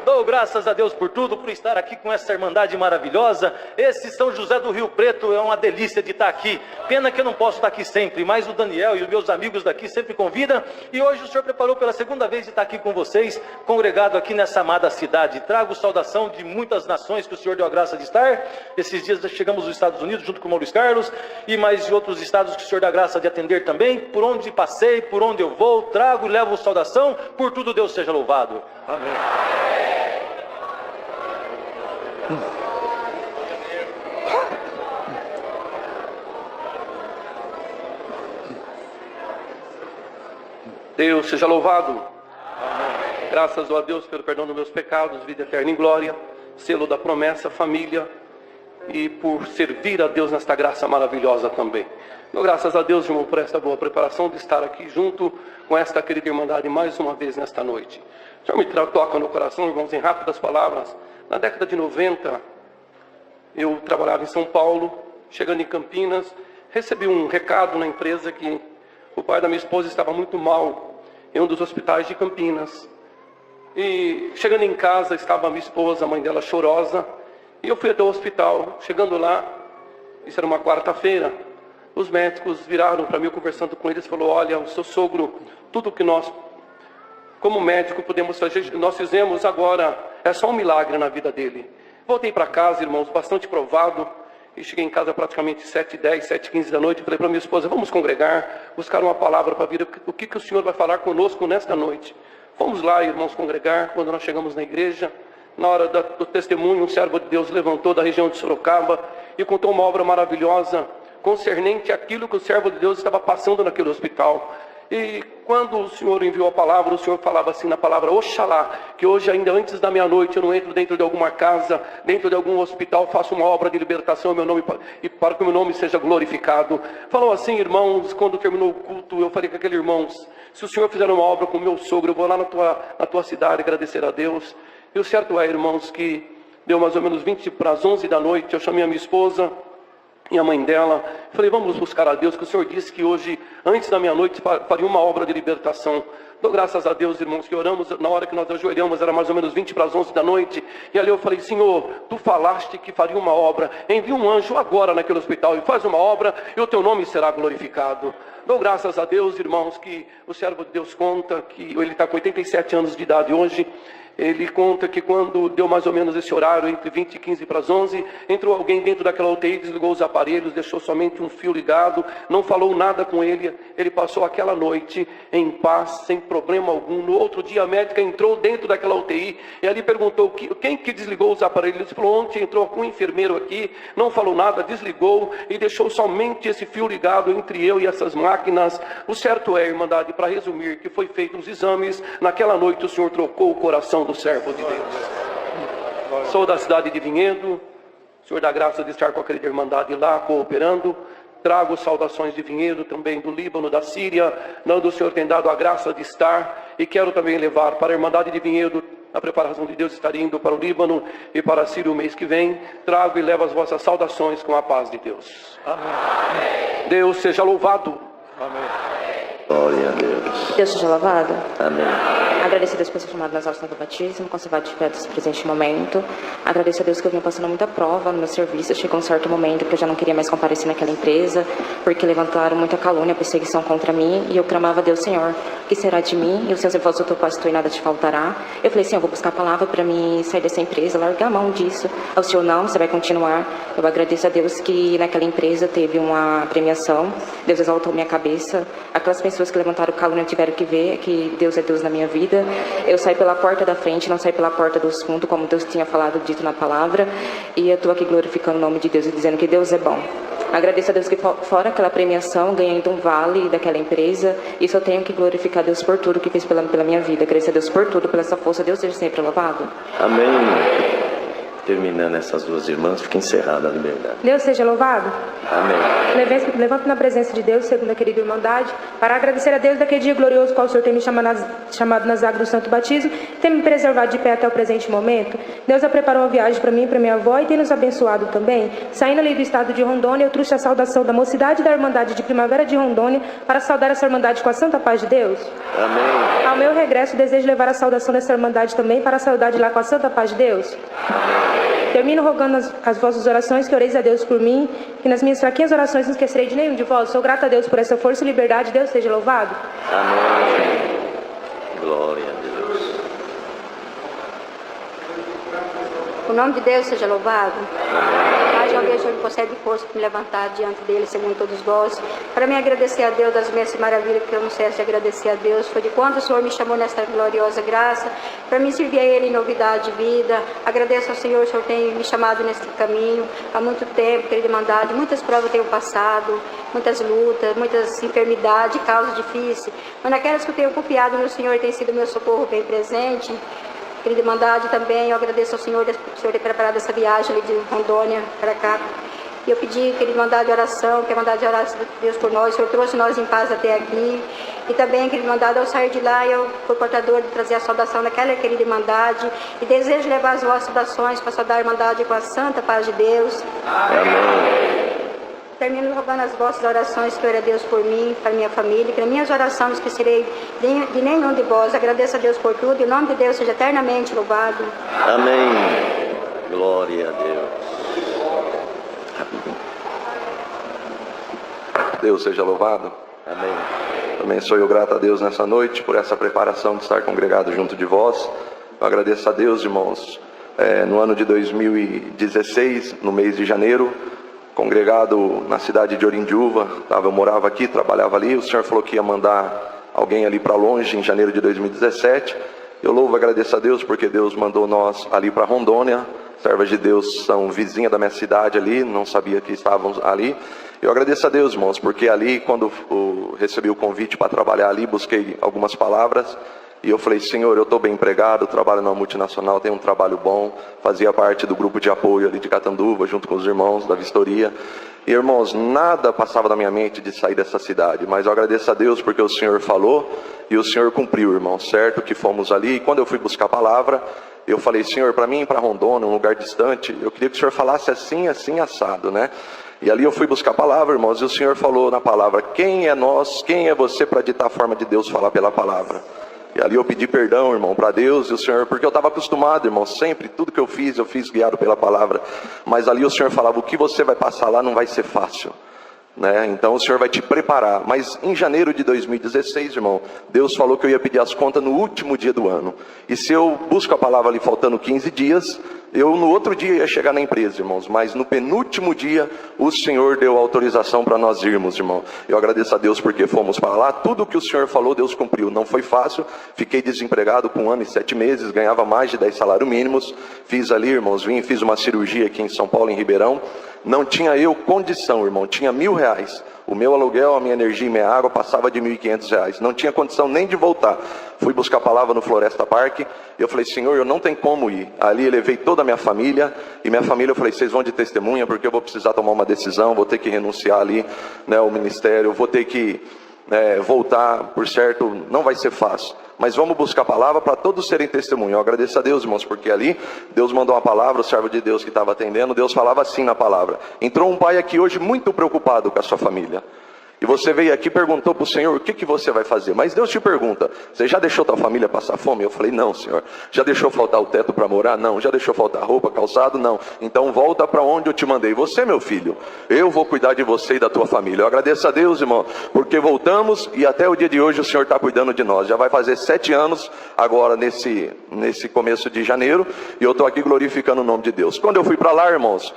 Dou graças a Deus por tudo, por estar aqui com essa irmandade maravilhosa. Esse São José do Rio Preto é uma delícia de estar aqui. Pena que eu não posso estar aqui sempre, mas o Daniel e os meus amigos daqui sempre convidam. E hoje o Senhor preparou pela segunda vez de estar aqui com vocês, congregado aqui nessa amada cidade. Trago saudação de muitas nações que o Senhor deu a graça de estar. Esses dias chegamos nos Estados Unidos junto com o Maurício Carlos e mais de outros estados que o Senhor dá a graça de atender também. Por onde passei, por onde eu vou, trago e levo saudação. Por tudo Deus seja louvado. Amém. Deus seja louvado. Amém. Graças a Deus pelo perdão dos meus pecados, vida eterna em glória, selo da promessa, família, e por servir a Deus nesta graça maravilhosa também. Então, graças a Deus, irmão, por esta boa preparação de estar aqui junto com esta querida irmandade mais uma vez nesta noite. O Senhor me toca no coração, irmãos, em rápidas palavras. Na década de 90, eu trabalhava em São Paulo, chegando em Campinas, recebi um recado na empresa que o pai da minha esposa estava muito mal em um dos hospitais de Campinas. E chegando em casa, estava a minha esposa, a mãe dela chorosa, e eu fui até o hospital. Chegando lá, isso era uma quarta-feira, os médicos viraram para mim, conversando com eles, falou, olha, o seu sogro, tudo que nós, como médico, podemos fazer, nós fizemos, agora é só um milagre na vida dele. Voltei para casa, irmãos, bastante provado, e cheguei em casa praticamente 7h10, 7h15 da noite, falei para minha esposa, vamos congregar, buscar uma palavra para vir, o que o Senhor vai falar conosco nesta noite. Fomos lá, irmãos, congregar. Quando nós chegamos na igreja, na hora do testemunho, um servo de Deus levantou da região de Sorocaba e contou uma obra maravilhosa, concernente àquilo que o servo de Deus estava passando naquele hospital. E quando o Senhor enviou a palavra, o Senhor falava assim na palavra Oxalá, que hoje ainda antes da meia-noite eu não entro dentro de alguma casa, dentro de algum hospital, faço uma obra de libertação e para que o meu nome seja glorificado. Falou assim, irmãos, quando terminou o culto, eu falei com aqueles irmãos, se o Senhor fizer uma obra com o meu sogro, eu vou lá na tua cidade agradecer a Deus. E o certo é, irmãos, que deu mais ou menos 20 para as 11 da noite, eu chamei a minha esposa e a mãe dela, falei, vamos buscar a Deus, que o Senhor disse que hoje, antes da meia-noite, faria uma obra de libertação. Dou graças a Deus, irmãos, que oramos, na hora que nós ajoelhamos, era mais ou menos 20 para as 11 da noite, e ali eu falei, Senhor, Tu falaste que faria uma obra, envia um anjo agora naquele hospital e faz uma obra, e o Teu nome será glorificado. Dou graças a Deus, irmãos, que o servo de Deus conta, que ele está com 87 anos de idade hoje. Ele conta que quando deu mais ou menos esse horário, entre 20 e 15 para as 11, entrou alguém dentro daquela UTI, desligou os aparelhos, deixou somente um fio ligado, não falou nada com ele. Ele passou aquela noite em paz, sem problema algum. No outro dia a médica entrou dentro daquela UTI e ali perguntou quem que desligou os aparelhos. Ele falou, ontem entrou um enfermeiro aqui, não falou nada, desligou e deixou somente esse fio ligado entre eu e essas máquinas. O certo é, irmandade, para resumir, que foi feito os exames, naquela noite o Senhor trocou o coração do servo de Deus. Sou da cidade de Vinhedo, o Senhor dá graça de estar com aquela irmandade lá, cooperando. Trago saudações de Vinhedo, também do Líbano, da Síria, onde o Senhor tem dado a graça de estar, e quero também levar para a irmandade de Vinhedo, a preparação de Deus estar indo para o Líbano e para a Síria o mês que vem. Trago e levo as vossas saudações com a paz de Deus. Amém. Deus seja louvado. Amém. Glória a Deus. Deus seja louvado. Amém. Agradeço a Deus por ser chamado nas aulas do batismo, conservado de fé desse presente momento. Agradeço a Deus que eu vinha passando muita prova no meu serviço. Chegou um certo momento que eu já não queria mais comparecer naquela empresa, porque levantaram muita calúnia, perseguição contra mim, e eu clamava a Deus, Senhor, o que será de mim? E o Senhor falou, sou teu pastor e nada te faltará. Eu falei, Senhor, eu vou buscar a palavra para mim sair dessa empresa, largar a mão disso. Ao Senhor, não, você vai continuar. Eu agradeço a Deus que naquela empresa teve uma premiação, Deus exaltou minha cabeça. Aquelas pessoas que levantaram calúnia tiveram que ver que Deus é Deus na minha vida. Eu saí pela porta da frente, não saí pela porta dos fundos, como Deus tinha falado, dito na palavra. E eu estou aqui glorificando o nome de Deus e dizendo que Deus é bom. Agradeço a Deus que fora aquela premiação, ganhei ainda um vale daquela empresa. Isso eu tenho que glorificar Deus por tudo que fez pela minha vida. Agradeço a Deus por tudo, pela essa força. Deus seja sempre louvado. Amém. Terminando essas duas irmãs, fica encerrada a liberdade. Deus seja louvado. Amém. Levanto na presença de Deus, segundo a querida irmandade, para agradecer a Deus daquele dia glorioso qual o Senhor tem me chamado nas águas do Santo Batismo, tem me preservado de pé até o presente momento. Deus já preparou uma viagem para mim e para minha avó e tem nos abençoado também. Saindo ali do estado de Rondônia, eu trouxe a saudação da mocidade da Irmandade de Primavera de Rondônia para saudar essa Irmandade com a santa paz de Deus. Amém. Ao meu regresso, desejo levar a saudação dessa Irmandade também para saudar de lá com a santa paz de Deus. Termino rogando as vossas orações, que oreis a Deus por mim, que nas minhas fraquinhas orações não esquecerei de nenhum de vós. Sou grata a Deus por essa força e liberdade. Deus seja louvado. Amém. Glória a Deus. O nome de Deus seja louvado. Mais uma vez, eu me concede força para me levantar diante dele, segundo todos vós, para me agradecer a Deus das minhas maravilhas, porque eu não cesso de agradecer a Deus. Foi de quando o Senhor me chamou nesta gloriosa graça, para me servir a Ele em novidade de vida. Agradeço ao Senhor, o Senhor tem me chamado neste caminho há muito tempo, querido irmandade. Muitas provas eu tenho passado, muitas lutas, muitas enfermidades, causas difíceis, mas naquelas que eu tenho confiado no Senhor, tem sido meu socorro bem presente. Querida irmandade, também eu agradeço ao Senhor por ter preparado essa viagem ali de Rondônia para cá. E eu pedi, querida irmandade, de oração, que a irmandade orasse a Deus por nós. O Senhor trouxe nós em paz até aqui. E também, querida irmandade, ao sair de lá, eu fui portador de trazer a saudação daquela querida irmandade. E desejo levar as vossas saudações para saudar a irmandade com a santa paz de Deus. Amém. Termino rogando as vossas orações, que ore a Deus por mim, para minha família, que nas minhas orações não esquecerei de nenhum de vós. Agradeço a Deus por tudo, e o nome de Deus seja eternamente louvado. Amém. Glória a Deus. Deus seja louvado. Amém. Também sou eu grato a Deus nessa noite por essa preparação de estar congregado junto de vós. Eu agradeço a Deus, irmãos, no ano de 2016, no mês de janeiro, congregado na cidade de Orindiúva. Eu morava aqui, trabalhava ali. O Senhor falou que ia mandar alguém ali para longe em janeiro de 2017. Eu louvo e agradeço a Deus porque Deus mandou nós ali para Rondônia. servas de Deus são vizinha da minha cidade ali, não sabia que estavam ali. Eu agradeço a Deus, irmãos, porque ali, quando recebi o convite para trabalhar ali, busquei algumas palavras. E eu falei, Senhor, eu estou bem empregado, trabalho numa multinacional, tenho um trabalho bom, fazia parte do grupo de apoio ali de Catanduva, junto com os irmãos da Vistoria. E, irmãos, nada passava na minha mente de sair dessa cidade, mas eu agradeço a Deus porque o Senhor falou e o Senhor cumpriu, irmão, certo? Que fomos ali, e quando eu fui buscar a palavra, eu falei, Senhor, para mim ir para Rondônia, um lugar distante, eu queria que o Senhor falasse assim, assim, assado, né? E ali eu fui buscar a palavra, irmãos, e o Senhor falou na palavra, quem é nós, quem é você para ditar a forma de Deus falar pela palavra? E ali eu pedi perdão, irmão, para Deus e o Senhor, porque eu estava acostumado, irmão, sempre, tudo que eu fiz guiado pela palavra. Mas ali o Senhor falava, o que você vai passar lá não vai ser fácil, né? Então o Senhor vai te preparar. Mas em janeiro de 2016, irmão, Deus falou que eu ia pedir as contas no último dia do ano. E se eu busco a palavra ali faltando 15 dias, eu no outro dia ia chegar na empresa, irmãos, mas no penúltimo dia o Senhor deu autorização para nós irmos, irmão. Eu agradeço a Deus porque fomos para lá, tudo que o Senhor falou Deus cumpriu. Não foi fácil, fiquei desempregado com 1 ano e 7 meses, ganhava mais de 10 salários mínimos. Fiz ali, irmãos, fiz uma cirurgia aqui em São Paulo, em Ribeirão. Não tinha eu condição, irmão, tinha R$1.000. O meu aluguel, a minha energia e minha água passava de R$1.500. Não tinha condição nem de voltar. Fui buscar a palavra no Floresta Park. Eu falei, Senhor, eu não tenho como ir. Ali eu levei toda a minha família. E minha família, eu falei, vocês vão de testemunha, porque eu vou precisar tomar uma decisão. Vou ter que renunciar ali, né, ao ministério. Vou ter que voltar, por certo, não vai ser fácil. Mas vamos buscar a palavra para todos serem testemunho. Eu agradeço a Deus, irmãos, porque ali Deus mandou uma palavra, o servo de Deus que estava atendendo, Deus falava assim na palavra. Entrou um pai aqui hoje muito preocupado com a sua família. E você veio aqui e perguntou para o Senhor, o que você vai fazer? Mas Deus te pergunta, você já deixou tua família passar fome? Eu falei, não, Senhor. Já deixou faltar o teto para morar? Não. Já deixou faltar roupa, calçado? Não. Então volta para onde eu te mandei. Você, meu filho, eu vou cuidar de você e da tua família. Eu agradeço a Deus, irmão, porque voltamos e até o dia de hoje o Senhor está cuidando de nós. Já vai fazer 7 anos agora nesse começo de janeiro e eu estou aqui glorificando o nome de Deus. Quando eu fui para lá, irmãos,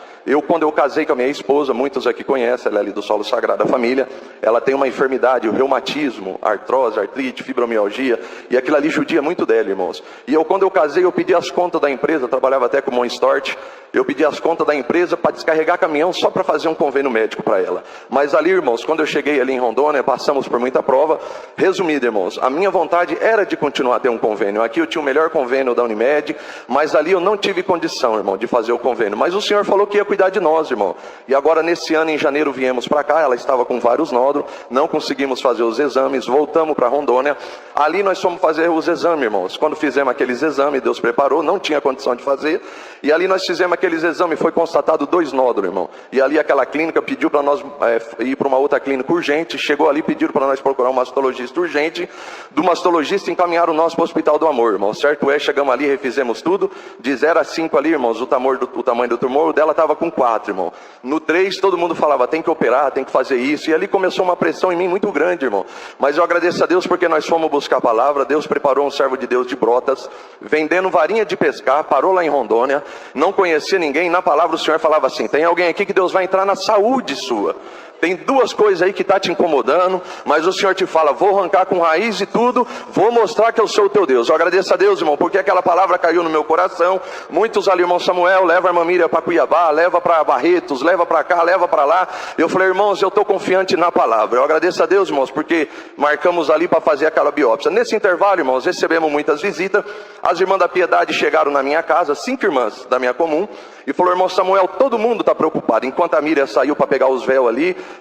quando eu casei com a minha esposa, muitos aqui conhecem, ela é ali do Solo Sagrado da Família. Ela tem uma enfermidade, o reumatismo, artrose, artrite, fibromialgia, e aquilo ali judia muito dela, irmãos. E quando eu casei, eu pedi as contas da empresa, eu trabalhava até com o Monstort, eu pedi as contas da empresa para descarregar caminhão só para fazer um convênio médico para ela. Mas ali, irmãos, quando eu cheguei ali em Rondônia, passamos por muita prova. Resumido, irmãos, a minha vontade era de continuar a ter um convênio. Aqui eu tinha o melhor convênio da Unimed, mas ali eu não tive condição, irmão, de fazer o convênio. Mas o Senhor falou que ia cuidar de nós, irmão. E agora nesse ano, em janeiro, viemos para cá, ela estava com vários nódulos, não conseguimos fazer os exames, voltamos para Rondônia. Ali nós fomos fazer os exames, irmãos. Quando fizemos aqueles exames, Deus preparou, não tinha condição de fazer. E ali nós fizemos aqueles exames, foi constatado 2 nódulos, irmão. E ali aquela clínica pediu para nós ir para uma outra clínica urgente. Chegou ali, pediram para nós procurar um mastologista urgente. Do mastologista encaminharam nós para o Hospital do Amor, irmão. Certo chegamos ali, refizemos tudo. De 0 a 5 ali, irmãos, o tamanho do tumor, o dela estava com 4, irmão. No 3, todo mundo falava, tem que operar, tem que fazer isso. E ali começou uma pressão em mim muito grande, irmão. Mas eu agradeço a Deus porque nós fomos buscar a palavra. Deus preparou um servo de Deus de Brotas, vendendo varinha de pescar, parou lá em Rondônia, não conhecia ninguém. Na palavra o Senhor falava assim, tem alguém aqui que Deus vai entrar na saúde sua. Tem 2 coisas aí que está te incomodando, mas o Senhor te fala, vou arrancar com raiz e tudo, vou mostrar que eu sou o teu Deus. Eu agradeço a Deus, irmão, porque aquela palavra caiu no meu coração. Muitos ali, irmão Samuel, leva a irmã Miriam para Cuiabá, leva para Barretos, leva para cá, leva para lá. Eu falei, irmãos, eu estou confiante na palavra. Eu agradeço a Deus, irmãos, porque marcamos ali para fazer aquela biópsia. Nesse intervalo, irmãos, recebemos muitas visitas. As irmãs da Piedade chegaram na minha casa, 5 irmãs da minha comum, e falou, irmão Samuel, todo mundo está preocupado. Enquanto a Miriam saiu para pegar os véus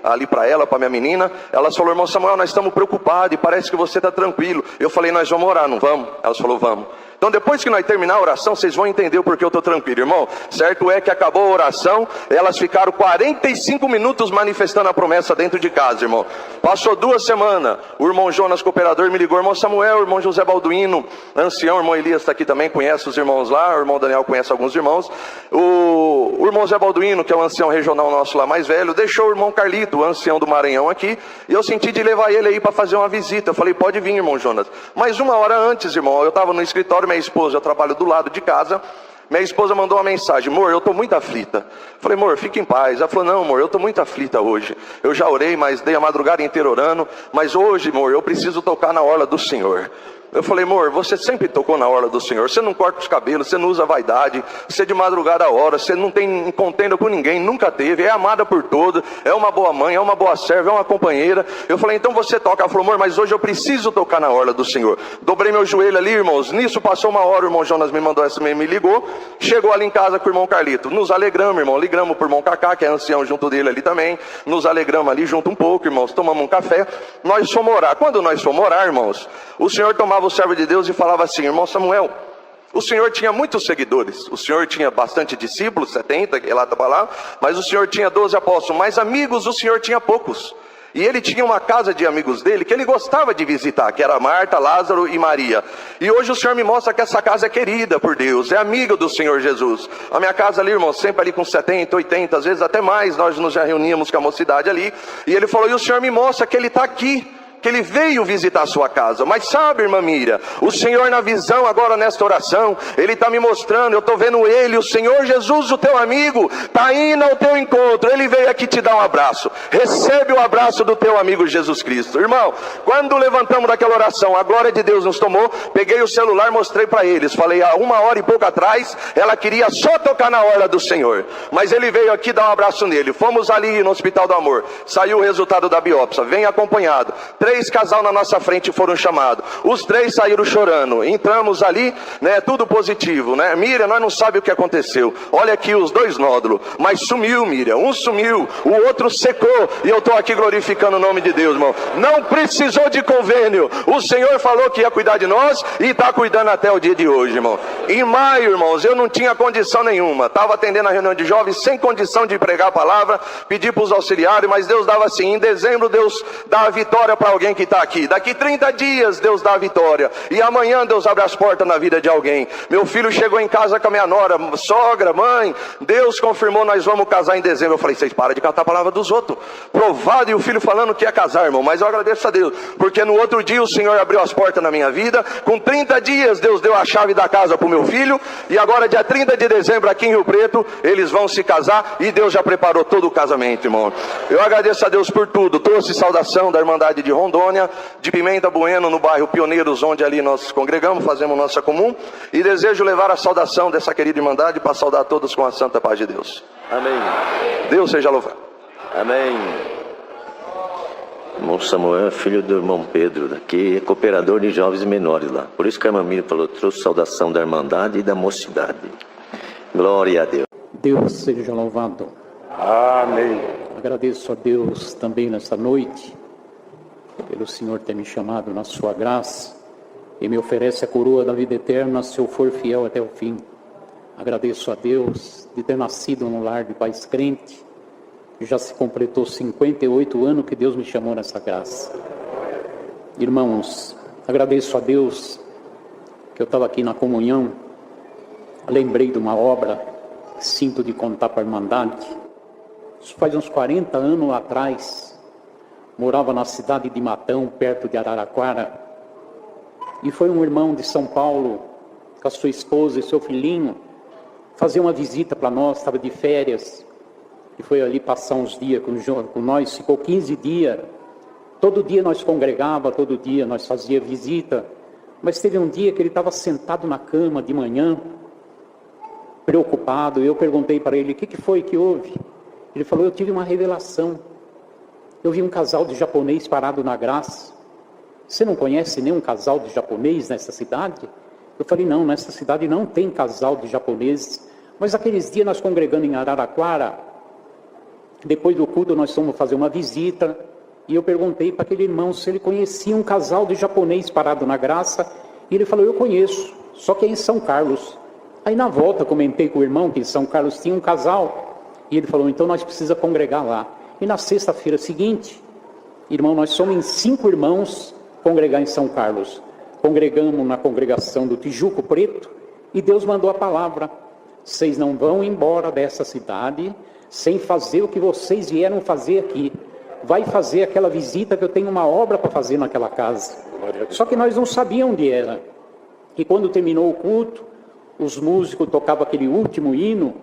ali para ela, para minha menina, elas falaram, irmão Samuel, nós estamos preocupados e parece que você está tranquilo. Eu falei, nós vamos orar, não vamos? Elas falaram, vamos. Então depois que nós terminar a oração, vocês vão entender o porquê eu estou tranquilo, irmão. Certo é que acabou a oração, elas ficaram 45 minutos manifestando a promessa dentro de casa, irmão. Passou 2 semanas, o irmão Jonas, cooperador, me ligou, irmão Samuel, o irmão José Balduino, ancião, o irmão Elias está aqui também, conhece os irmãos lá, o irmão Daniel conhece alguns irmãos. O irmão Zé Balduino, que é o ancião regional nosso lá mais velho, deixou o irmão Carlito, o ancião do Maranhão aqui, e eu senti de levar ele aí para fazer uma visita. Eu falei, pode vir, irmão Jonas. Mas 1 hora antes, irmão, eu estava no escritório, minha esposa, eu trabalho do lado de casa, minha esposa mandou uma mensagem, amor, eu estou muito aflita. Falei, amor, fica em paz. Ela falou, não, amor, eu estou muito aflita hoje. Eu já orei, mas dei a madrugada inteira orando, mas hoje, amor, eu preciso tocar na orla do Senhor. Eu falei, amor, você sempre tocou na orla do Senhor, você não corta os cabelos, você não usa vaidade, você de madrugada hora, você não tem contenda com ninguém, nunca teve, é amada por todos, é uma boa mãe, é uma boa serva, é uma companheira. Eu falei, então você toca. Ela falou, amor, mas hoje eu preciso tocar na orla do Senhor. Dobrei meu joelho ali, irmãos, nisso passou uma hora, o irmão Jonas me mandou SMS, me ligou, chegou ali em casa com o irmão Carlito. Nos alegramos, irmão, ligamos pro irmão Cacá, que é ancião junto dele ali também, nos alegramos ali junto um pouco, irmãos, tomamos um café, nós fomos orar. Quando nós fomos orar, irmãos, o Senhor tomava o servo de Deus e falava assim, irmão Samuel, o Senhor tinha muitos seguidores, o Senhor tinha bastante discípulos, 70, que lá estava lá, mas o Senhor tinha 12 apóstolos, mas amigos o Senhor tinha poucos. E ele tinha uma casa de amigos dele que ele gostava de visitar, que era Marta, Lázaro e Maria. E hoje o Senhor me mostra que essa casa é querida por Deus, é amiga do Senhor Jesus. A minha casa ali, irmão, sempre ali com 70, 80, às vezes até mais, nós nos já reuníamos com a mocidade ali. E ele falou, e o Senhor me mostra que ele está aqui, que ele veio visitar a sua casa. Mas sabe, irmã Miriam, o Senhor na visão agora nesta oração, ele está me mostrando, eu estou vendo ele, o Senhor Jesus, o teu amigo, está indo ao teu encontro, ele veio aqui te dar um abraço. Recebe o abraço do teu amigo Jesus Cristo. Irmão, quando levantamos daquela oração, a glória de Deus nos tomou, peguei o celular, mostrei para eles, falei, há 1 hora e pouco atrás, ela queria só tocar na orla do Senhor, mas ele veio aqui dar um abraço nele. Fomos ali no Hospital do Amor, saiu o resultado da biópsia, vem acompanhado, 3 casal na nossa frente foram chamados, os 3 saíram chorando, entramos ali, né, tudo positivo, né, Miriam, nós não sabemos o que aconteceu, olha aqui os 2 nódulos, mas sumiu, Miriam, um sumiu, o outro secou, e eu estou aqui glorificando o nome de Deus, irmão, não precisou de convênio, o Senhor falou que ia cuidar de nós, e está cuidando até o dia de hoje, irmão. Em maio, irmãos, eu não tinha condição nenhuma, estava atendendo a reunião de jovens, sem condição de pregar a palavra, pedi para os auxiliares, mas Deus dava assim, em dezembro Deus dá a vitória para alguém que está aqui, daqui 30 dias Deus dá a vitória, e amanhã Deus abre as portas na vida de alguém. Meu filho chegou em casa com a minha nora, sogra, mãe, Deus confirmou, nós vamos casar em dezembro. Eu falei, vocês param de catar a palavra dos outros, provado, e o filho falando que ia casar, irmão, mas eu agradeço a Deus, porque no outro dia o Senhor abriu as portas na minha vida, com 30 dias Deus deu a chave da casa para o meu filho, e agora dia 30 de dezembro aqui em Rio Preto, eles vão se casar, e Deus já preparou todo o casamento, irmão. Eu agradeço a Deus por tudo, trouxe saudação da Irmandade de Rondônia, de Pimenta Bueno, no bairro Pioneiros, onde ali nós congregamos, fazemos nossa comum, e desejo levar a saudação dessa querida Irmandade para saudar todos com a santa paz de Deus. Amém. Deus seja louvado. Amém. Irmão Samuel é filho do irmão Pedro, daqui é cooperador de jovens menores lá. Por isso que a irmã Miriam falou, trouxe saudação da Irmandade e da mocidade. Glória a Deus. Deus seja louvado. Amém. Agradeço a Deus também nessa noite, pelo Senhor ter me chamado na sua graça e me oferece a coroa da vida eterna se eu for fiel até o fim. Agradeço a Deus de ter nascido num lar de pais crentes. Já se completou 58 anos que Deus me chamou nessa graça. Irmãos, agradeço a Deus que eu estava aqui na comunhão, lembrei de uma obra que sinto de contar para a Irmandade. Isso faz uns 40 anos atrás, morava na cidade de Matão, perto de Araraquara, e foi um irmão de São Paulo, com a sua esposa e seu filhinho, fazer uma visita para nós, estava de férias, e foi ali passar uns dias com nós, ficou 15 dias, todo dia nós congregava, todo dia nós fazia visita, mas teve um dia que ele estava sentado na cama de manhã, preocupado, e eu perguntei para ele, o que foi que houve? Ele falou, eu tive uma revelação, eu vi um casal de japonês parado na graça. Você não conhece nenhum casal de japonês nessa cidade? Eu falei, não, nessa cidade não tem casal de japoneses, mas aqueles dias nós congregando em Araraquara, depois do culto nós fomos fazer uma visita, e eu perguntei para aquele irmão se ele conhecia um casal de japonês parado na graça, e ele falou, eu conheço, só que é em São Carlos. Aí na volta comentei com o irmão que em São Carlos tinha um casal, e ele falou, então nós precisamos congregar lá. E na sexta-feira seguinte, irmão, nós somos em 5 irmãos congregar em São Carlos. Congregamos na congregação do Tijuco Preto, e Deus mandou a palavra, vocês não vão embora dessa cidade sem fazer o que vocês vieram fazer aqui. Vai fazer aquela visita que eu tenho uma obra para fazer naquela casa. Só que nós não sabíamos onde era. E quando terminou o culto, os músicos tocavam aquele último hino,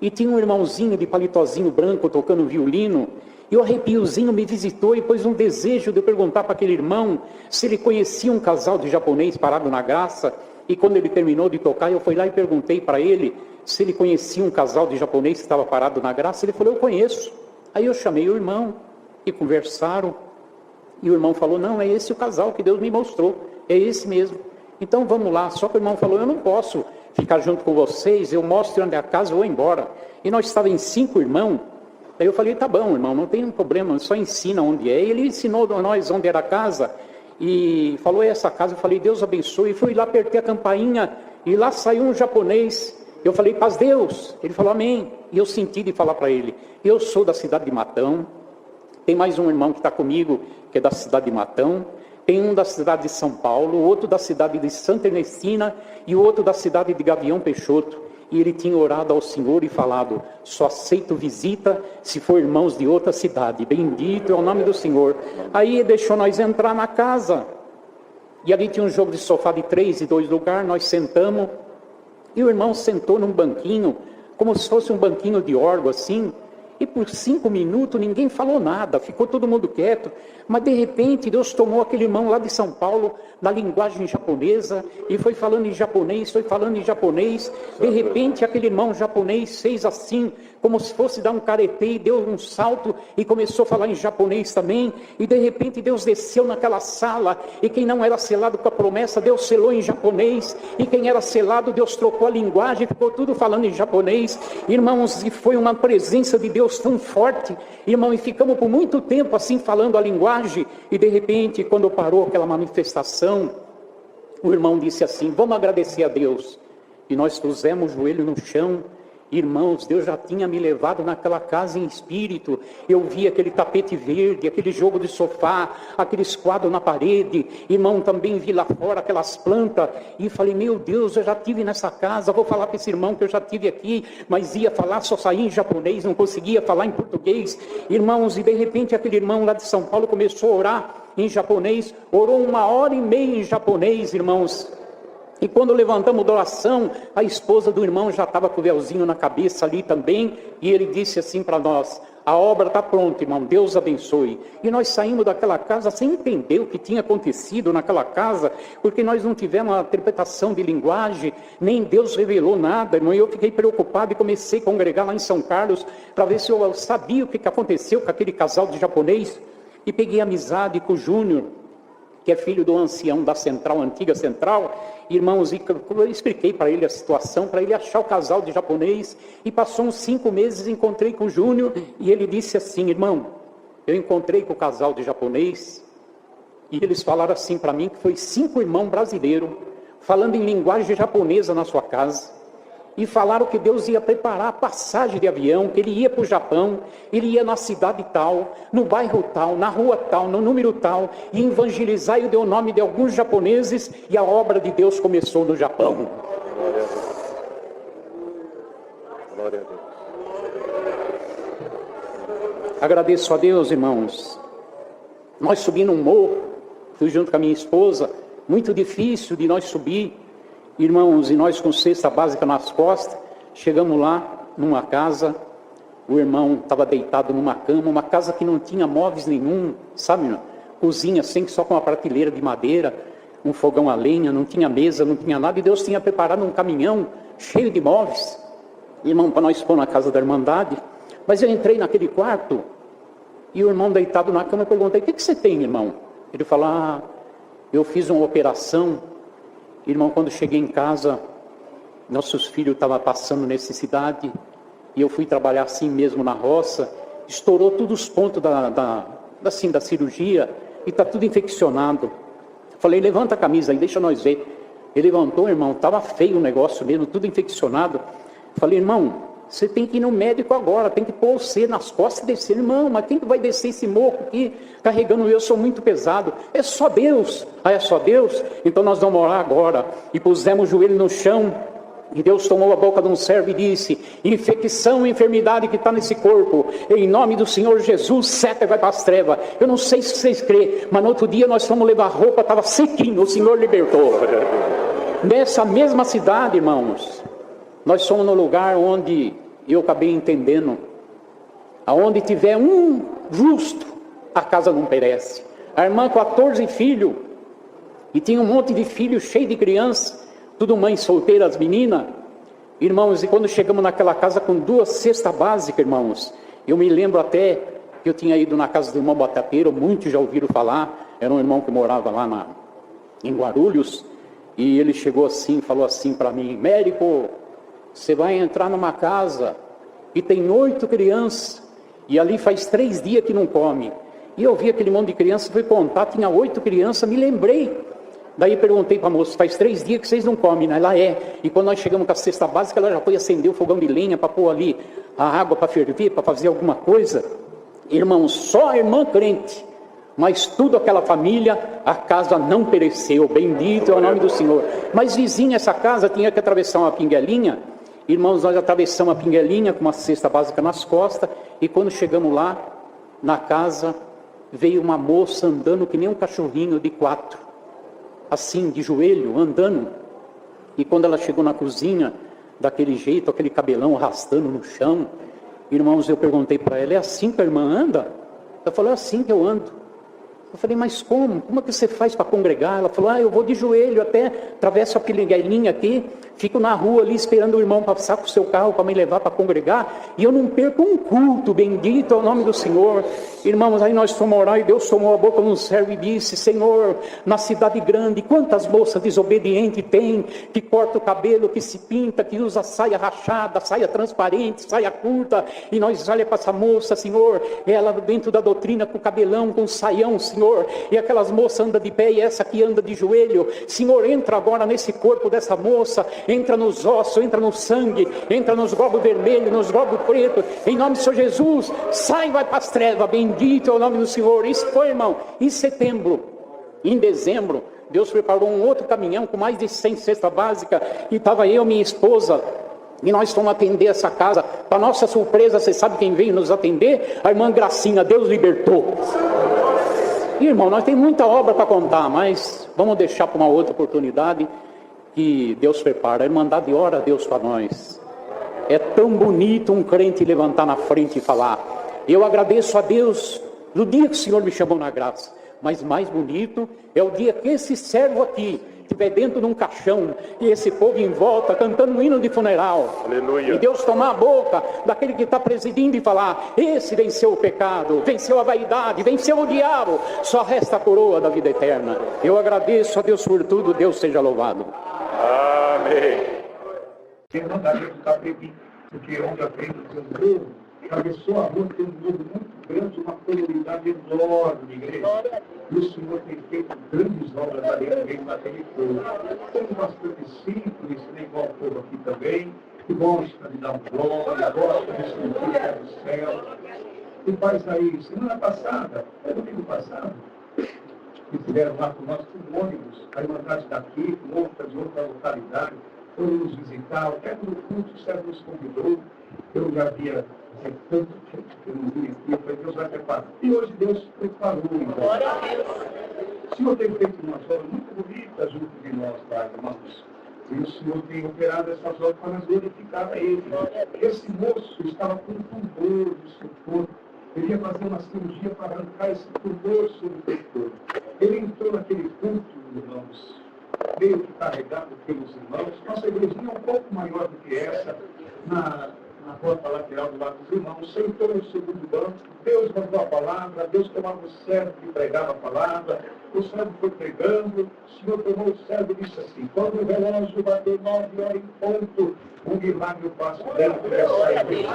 e tinha um irmãozinho de palitozinho branco tocando violino, e o arrepiozinho me visitou e pôs um desejo de eu perguntar para aquele irmão se ele conhecia um casal de japonês parado na graça. E quando ele terminou de tocar, eu fui lá e perguntei para ele se ele conhecia um casal de japonês que estava parado na graça. Ele falou, eu conheço. Aí eu chamei o irmão e conversaram. E o irmão falou, não, é esse o casal que Deus me mostrou. É esse mesmo. Então vamos lá. Só que o irmão falou, eu não posso ficar junto com vocês, eu mostro onde é a casa e vou embora. E nós estávamos em 5 irmãos. Aí eu falei, tá bom, irmão, não tem um problema, só ensina onde é. E ele ensinou a nós onde era a casa. E falou, é essa casa. Eu falei, Deus abençoe. E fui lá, apertei a campainha e lá saiu um japonês. Eu falei, paz Deus. Ele falou, amém. E eu senti de falar para ele, eu sou da cidade de Matão. Tem mais um irmão que está comigo, que é da cidade de Matão. Tem um da cidade de São Paulo, outro da cidade de Santa Ernestina e outro da cidade de Gavião Peixoto. E ele tinha orado ao Senhor e falado, só aceito visita se for irmãos de outra cidade. Bendito é o nome do Senhor. Aí ele deixou nós entrar na casa. E ali tinha um jogo de sofá de 3 e 2 lugares, nós sentamos. E o irmão sentou num banquinho, como se fosse um banquinho de órgão assim. E por 5 minutos ninguém falou nada, ficou todo mundo quieto. Mas de repente Deus tomou aquele irmão lá de São Paulo, na linguagem japonesa, e foi falando em japonês, foi falando em japonês. De repente aquele irmão japonês fez assim, como se fosse dar um caretê, e deu um salto e começou a falar em japonês também. E de repente Deus desceu naquela sala, e quem não era selado com a promessa, Deus selou em japonês. E quem era selado, Deus trocou a linguagem, ficou tudo falando em japonês. Irmãos, e foi uma presença de Deus tão forte, irmão, e ficamos por muito tempo assim falando a linguagem, e de repente, quando parou aquela manifestação, o irmão disse assim, vamos agradecer a Deus. E nós pusemos o joelho no chão. Irmãos, Deus já tinha me levado naquela casa em espírito. Eu vi aquele tapete verde, aquele jogo de sofá, aqueles quadros na parede. Irmão, também vi lá fora aquelas plantas. E falei, meu Deus, eu já estive nessa casa. Vou falar para esse irmão que eu já estive aqui. Mas ia falar, só saía em japonês, não conseguia falar em português. Irmãos, e de repente aquele irmão lá de São Paulo começou a orar em japonês. Orou 1h30 em japonês, irmãos. E quando levantamos da oração, a esposa do irmão já estava com o véuzinho na cabeça ali também, e ele disse assim para nós, a obra está pronta, irmão, Deus abençoe. E nós saímos daquela casa sem entender o que tinha acontecido naquela casa, porque nós não tivemos uma interpretação de linguagem, nem Deus revelou nada, irmão. E eu fiquei preocupado e comecei a congregar lá em São Carlos, para ver se eu sabia o que aconteceu com aquele casal de japonês, e peguei amizade com o Júnior, que é filho do ancião da Central, antiga Central. Irmãos, eu expliquei para ele a situação, para ele achar o casal de japonês, e passou uns 5 meses, encontrei com o Júnior, e ele disse assim, irmão, eu encontrei com o casal de japonês, e eles falaram assim para mim, que foi 5 irmãos brasileiros, falando em linguagem japonesa na sua casa, e falaram que Deus ia preparar a passagem de avião, que ele ia para o Japão, ele ia na cidade tal, no bairro tal, na rua tal, no número tal, e evangelizar, e deu o nome de alguns japoneses, e a obra de Deus começou no Japão. Glória a Deus. Agradeço a Deus, irmãos. Nós subimos um morro, fui junto com a minha esposa, muito difícil de nós subir, irmãos, e nós com cesta básica nas costas, chegamos lá numa casa, o irmão estava deitado numa cama, uma casa que não tinha móveis nenhum, sabe, não? Cozinha assim, só com uma prateleira de madeira, um fogão a lenha, não tinha mesa, não tinha nada, e Deus tinha preparado um caminhão cheio de móveis, irmão, para nós pôr na casa da Irmandade. Mas eu entrei naquele quarto, e o irmão deitado na cama, eu perguntei, o que você tem, irmão? Ele falou, eu fiz uma operação. Irmão, quando cheguei em casa, nossos filhos estavam passando necessidade, e eu fui trabalhar assim mesmo na roça, estourou todos os pontos da cirurgia, e está tudo infeccionado. Falei, levanta a camisa aí, deixa nós ver. Ele levantou, irmão, estava feio o negócio mesmo, tudo infeccionado. Falei, irmão, você tem que ir no médico agora, tem que pôr você nas costas e descer. Irmão, mas quem que vai descer esse morro aqui, carregando eu, sou muito pesado. É só Deus. É só Deus? Então nós vamos orar agora. E pusemos o joelho no chão, e Deus tomou a boca de um servo e disse, infecção e enfermidade que está nesse corpo, em nome do Senhor Jesus, seta vai para as trevas. Eu não sei se vocês crêem, mas no outro dia nós fomos levar roupa, estava sequinho, o Senhor libertou. Nessa mesma cidade, irmãos, nós somos no lugar onde E eu acabei entendendo. Aonde tiver um justo, a casa não perece. A irmã, 14 filhos, e tinha um monte de filhos cheio de crianças, tudo mãe solteira, as meninas. Irmãos, e quando chegamos naquela casa com 2 cestas básicas, irmãos, eu me lembro até que eu tinha ido na casa do irmão Batapeiro, muitos já ouviram falar, era um irmão que morava lá em Guarulhos, e ele chegou assim, falou assim para mim: médico, você vai entrar numa casa e tem 8 crianças, e ali faz 3 dias que não come. E eu vi aquele monte de criança, fui contar, tinha 8 crianças, me lembrei. Daí perguntei para a moça: faz 3 dias que vocês não comem, né? Ela é. E quando nós chegamos com a cesta básica, ela já foi acender o fogão de lenha para pôr ali a água para ferver, para fazer alguma coisa. Irmãos, só a irmã crente, mas tudo aquela família, a casa não pereceu, bendito é o nome do Senhor. Mas vizinha essa casa tinha que atravessar uma pinguelinha. Irmãos, nós atravessamos a pinguelinha com uma cesta básica nas costas, e quando chegamos lá, na casa, veio uma moça andando que nem um cachorrinho de 4, assim, de joelho, andando. E quando ela chegou na cozinha, daquele jeito, aquele cabelão arrastando no chão, irmãos, eu perguntei para ela: é assim que a irmã anda? Ela falou: é assim que eu ando. Eu falei: mas como? Como é que você faz para congregar? Ela falou: eu vou de joelho até, atravesso a pinguelinha aqui, fico na rua ali esperando o irmão passar com o seu carro para me levar para congregar, e eu não perco um culto, bendito é o nome do Senhor. Irmãos, aí nós fomos orar, e Deus tomou a boca de um servo e disse: Senhor, na cidade grande, quantas moças desobedientes tem, que corta o cabelo, que se pinta, que usa saia rachada, saia transparente, saia curta, e nós olha para essa moça, Senhor, ela dentro da doutrina, com cabelão, com saião, Senhor, e aquelas moças andam de pé, e essa aqui anda de joelho. Senhor, entra agora nesse corpo dessa moça, entra nos ossos, entra no sangue, entra nos globos vermelhos, nos globos pretos, em nome do Senhor Jesus, sai e vai para as trevas, bendito é o nome do Senhor. Isso foi, irmão, em setembro. Em dezembro, Deus preparou um outro caminhão com mais de 100 cestas básicas, e estava eu e minha esposa, e nós fomos atender essa casa. Para nossa surpresa, você sabe quem veio nos atender? A irmã Gracinha. Deus libertou. Irmão, nós temos muita obra para contar, mas vamos deixar para uma outra oportunidade que Deus prepara. A Irmandade ora a Deus para nós. É tão bonito um crente levantar na frente e falar: eu agradeço a Deus no dia que o Senhor me chamou na graça. Mas mais bonito é o dia que esse servo aqui estiver dentro de um caixão, e esse povo em volta cantando um hino de funeral. Aleluia. E Deus tomar a boca daquele que está presidindo e falar: esse venceu o pecado, venceu a vaidade, venceu o diabo, só resta a coroa da vida eterna. Eu agradeço a Deus por tudo. Deus seja louvado. Amém. Tem mandamento da Bebi, porque onde a frente do seu novo, atravessou a rua, tem um novo muito grande, uma comunidade enorme, igreja. E o Senhor tem feito grandes obras ali também naquele povo. Somos bastante simples, nem igual o povo aqui também, que gosta de dar um glória, gosta de sentir do céu. E faz aí, semana passada, domingo passado, que tiveram lá com nós com ônibus, a Irmandade daqui, com outras de outra localidade, foram nos visitar, até no culto o Senhor nos convidou. Eu já havia tanto tempo que eu não vim aqui, eu falei: Deus vai preparar. E hoje Deus preparou. Então. O Senhor tem feito umas obras muito bonitas junto de nós, Pai, irmãos. E o Senhor tem operado essas obras para glorificar a Ele. Esse moço estava com um tumor no seu corpo. Ele ia fazer uma cirurgia para arrancar esse tumor sobre o seu corpo. Ele entrou naquele culto, irmãos, meio que carregado pelos irmãos. Nossa igrejinha é um pouco maior do que essa, na porta lateral do lado dos irmãos. Sentou no segundo banco, Deus mandou a palavra, Deus tomava o servo que pregava a palavra, o servo foi pregando, o Senhor tomou o servo e disse assim: quando o relógio bateu 9 horas em ponto, um milagre passo dentro dessa igreja.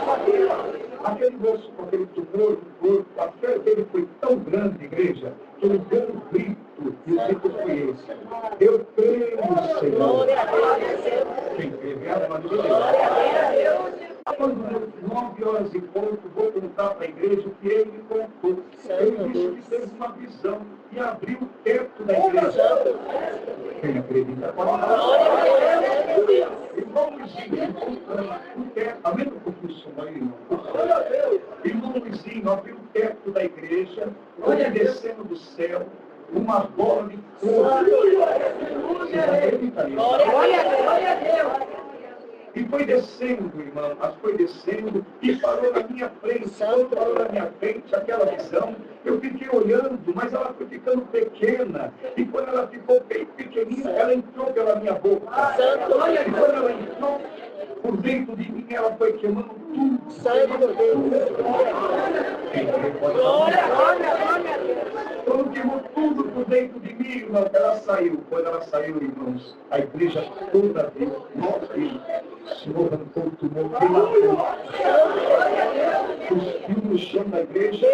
Aquele moço com aquele tumor no corpo, a fé dele foi tão grande, igreja, que ele deu um grito, e o grito foi esse: eu creio no Senhor. Quem crê, é a maneira de Deus. Quando deu 9 horas em ponto, vou contar para a igreja o que ele me contou. Ele disse que teve uma visão e abriu o teto da igreja. Quem acredita pode falar. Irmão Luizinho, o teto, aumenta um pouquinho o som aí, irmão. Irmão Luizinho abriu o teto da igreja, onde descendo do céu uma bola de fogo. Vocês acreditam nisso? Glória a Deus. E foi descendo, irmão, mas foi descendo e parou na minha frente. Quando parou na minha frente, aquela visão, eu fiquei olhando, mas ela foi ficando pequena. E quando ela ficou bem pequenina, ela entrou pela minha boca. E quando ela entrou por dentro de mim, ela foi queimando tudo. Quando queimou tudo por dentro de mim, irmão, ela saiu. Quando ela saiu, irmãos, a igreja toda viu. Nossa, o Senhor arrancou o tumor bem na frente. Cuspiu no chão da igreja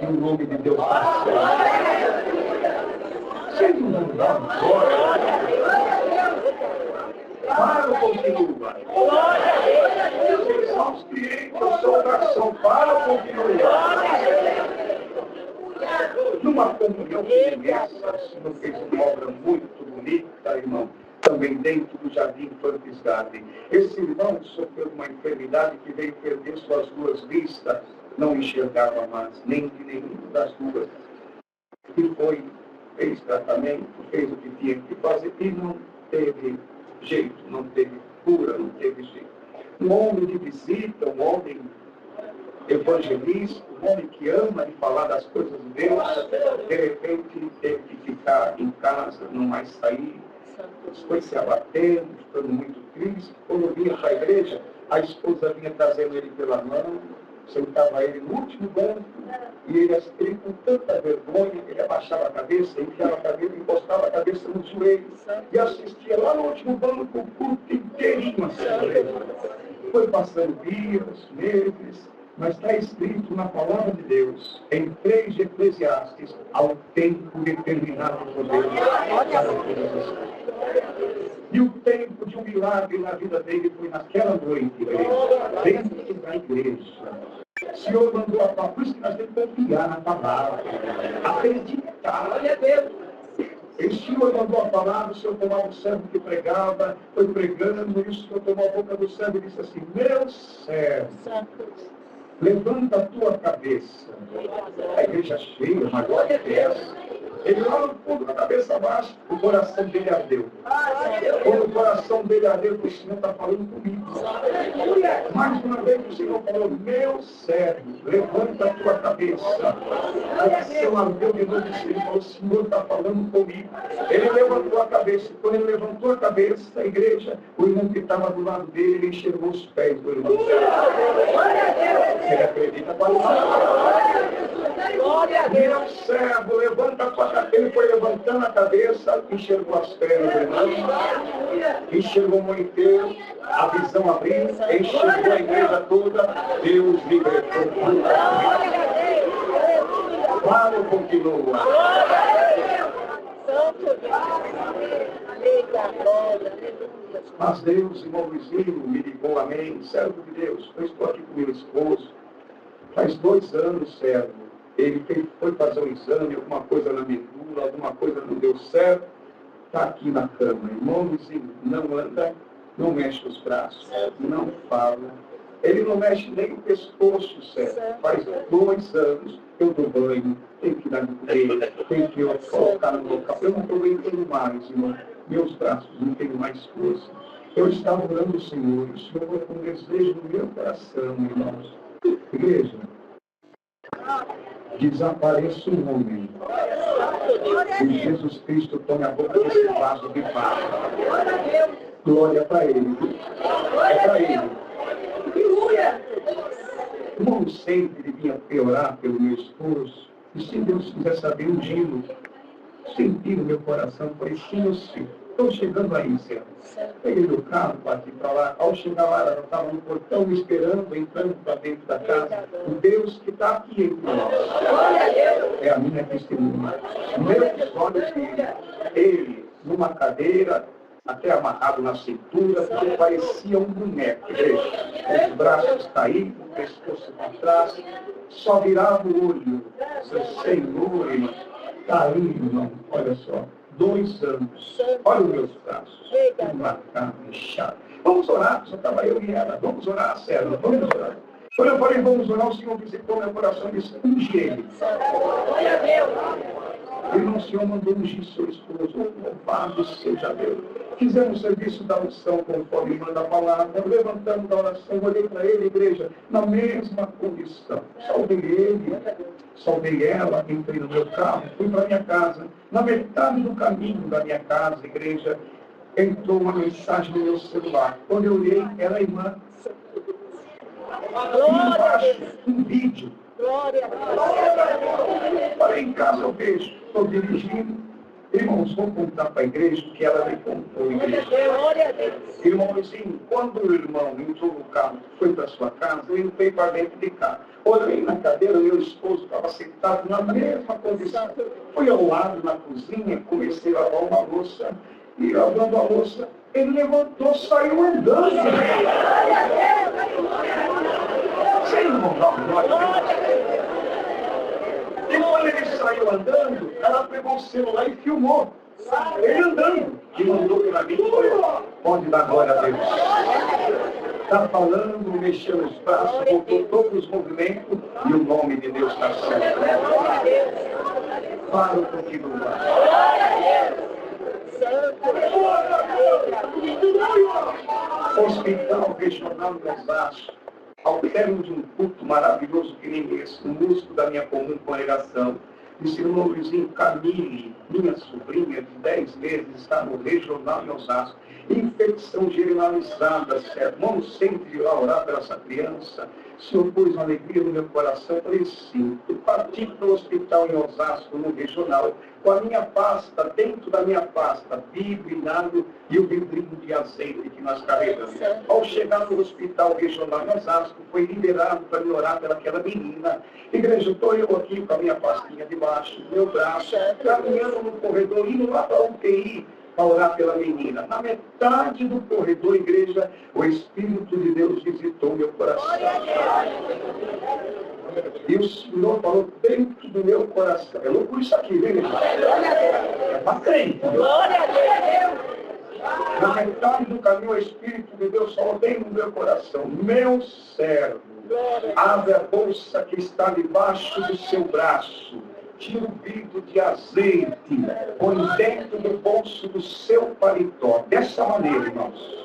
e o nome de Deus está certo. Vocês não vão dar glória. Para o continua. Vocês são os clientes, eu sou o garçom. Para o continua. Numa comunhão como essa, o Senhor fez uma obra muito bonita, irmão, também dentro do Jardim Francis Garden. Esse irmão sofreu uma enfermidade que veio perder suas duas vistas, não enxergava mais, nem de nenhuma das duas. E fez tratamento, fez o que tinha que fazer e não teve jeito, não teve cura, não teve jeito. Um homem de visita, um homem evangelista, um homem que ama de falar das coisas de Deus, de repente teve que ficar em casa, não mais sair, foi se abatendo, ficando muito triste. Quando vinha para a igreja, a esposa vinha trazendo ele pela mão, sentava ele no último banco, e ele com tanta vergonha, ele abaixava a cabeça, enfiava a cabeça, encostava a cabeça no joelho, e assistia lá no último banco o culto inteirinho assim. Foi passando dias, meses, mas está escrito na palavra de Deus, em 3 de Eclesiastes, ao tempo determinado por Deus. E o tempo de um milagre na vida dele foi naquela noite, igreja, dentro da igreja. O Senhor mandou a palavra, por isso que nós temos que confiar na palavra, acreditar. Olha Deus. O Senhor mandou a palavra, o Senhor tomava o servo que pregava, foi pregando, e o Senhor tomou a boca do servo e disse assim: meu servo, levanta a tua cabeça. A igreja cheia, uma glória dessa. Ele lá no fundo da cabeça baixa, o coração dele ardeu. Quando o coração dele ardeu, o Senhor está falando comigo. Mais uma vez o Senhor falou: meu servo, levanta a tua cabeça. O coração ardeu de novo, o Senhor está falando comigo. Ele levantou a cabeça. Quando ele levantou a cabeça, a igreja, o irmão que estava do lado dele, ele enxergou os pés do irmão. Ele acredita com a palavra. Meu servo, levanta a tua cabeça. Ele foi levantando a cabeça, enxergou as pernas do irmão, enxergou o mundo inteiro, a visão abriu, enxergou a igreja toda. Deus libertou. Paulo continua. Mas Deus, irmão Luizinho, me ligou, amém, servo de Deus, eu estou aqui com meu esposo, faz 2 anos, servo. Ele foi fazer um exame, alguma coisa na medula, alguma coisa não deu certo, está aqui na cama. Irmão Luizinho, não anda, não mexe os braços, não fala. Ele não mexe nem o pescoço, certo? Faz 2 anos, eu dou banho, tenho que dar de comer, tenho que colocar no local. Eu não estou aguentando mais, irmão. Meus braços não tenho mais força. Eu estava orando o Senhor, o Senhor com um desejo no meu coração, irmãos. Igreja, desapareça um homem. E Jesus Cristo tome a boca desse vaso de barro. Glória para ele. É para ele. Irmão, sempre vinha orar pelo meu esposo. E se Deus quiser saber, um dia senti no meu coração, falei: sim, estou chegando aí, Senhor. Peguei meu carro, parti para lá. Ao chegar lá, ela estava no portão me esperando, entrando para dentro da casa. O Deus que está aqui entre nós é a minha testemunha. Meus olhos viram ele numa cadeira, até amarrado na cintura, que parecia um boneco. Os braços caídos, o pescoço para trás, só virava o olho. Senhor, irmão, está aí, irmão, olha só. 2 anos. Olha os meus braços. Embarcado, inchado. Vamos orar, só estava eu e ela. Vamos orar, Sérgio, vamos orar. Quando eu falei vamos orar, o Senhor visitou meu coração e disse: unge ele. Irmão, o Senhor mandou ungir seu esposo. Louvado seja Deus. Fizemos o serviço da unção conforme manda a palavra. Levantamos da oração, olhei para ele, igreja, na mesma condição. Saudei ele, saudei ela, entrei no meu carro, fui para minha casa. Na metade do caminho da minha casa, igreja, entrou uma mensagem no meu celular. Quando eu olhei, era a irmã. Embaixo, um vídeo. Parei em casa, eu vejo, estou dirigindo. Irmãos, vou contar para a igreja o que ela me contou, igreja. Irmãozinho, quando o irmão entrou no carro, foi para sua casa, eu entrei para dentro de casa. Olhei na cadeira, meu esposo estava sentado na mesma condição. Fui ao lado, na cozinha, comecei a lavar uma louça. E lavando a louça, ele levantou, saiu andando. Sem mudar o nome. E quando ele saiu andando, ela pegou o celular e filmou. Ele andando. E mandou para mim, pode dar glória a Deus. Está falando, mexendo os braços, botou todos os movimentos e o nome de Deus está certo. Para um pouquinho do lado. Hospital Regional de Osasco, ao término de um culto maravilhoso que nem esse, um músico da minha comum congregação, disse: irmão Luizinho, Camille, minha sobrinha de 10 meses, está no Regional de Osasco, infecção generalizada, certo? Vamos sempre ir lá orar para essa criança. O Senhor pôs uma alegria no meu coração. Eu falei: sim. Eu parti para o hospital em Osasco, no Regional, com a minha pasta, dentro da minha pasta, biblinado e o vidrinho de azeite que nós carregamos. Ao chegar no hospital regional em Osasco, foi liberado para me orar pelaquela menina. Igreja, estou eu aqui com a minha pastinha debaixo do meu braço, caminhando no corredor, indo lá para a UTI, para orar pela menina. Na metade do corredor, igreja, o Espírito de Deus visitou meu coração. E o Senhor falou dentro do meu coração. É louco isso aqui, viu, irmão? É para crente. Glória a Deus. Na metade do caminho, o Espírito de Deus falou dentro do meu coração: meu servo, abre a bolsa que está debaixo do seu braço. Tira o vidro de azeite, põe dentro do bolso do seu paletó. Dessa maneira, irmãos.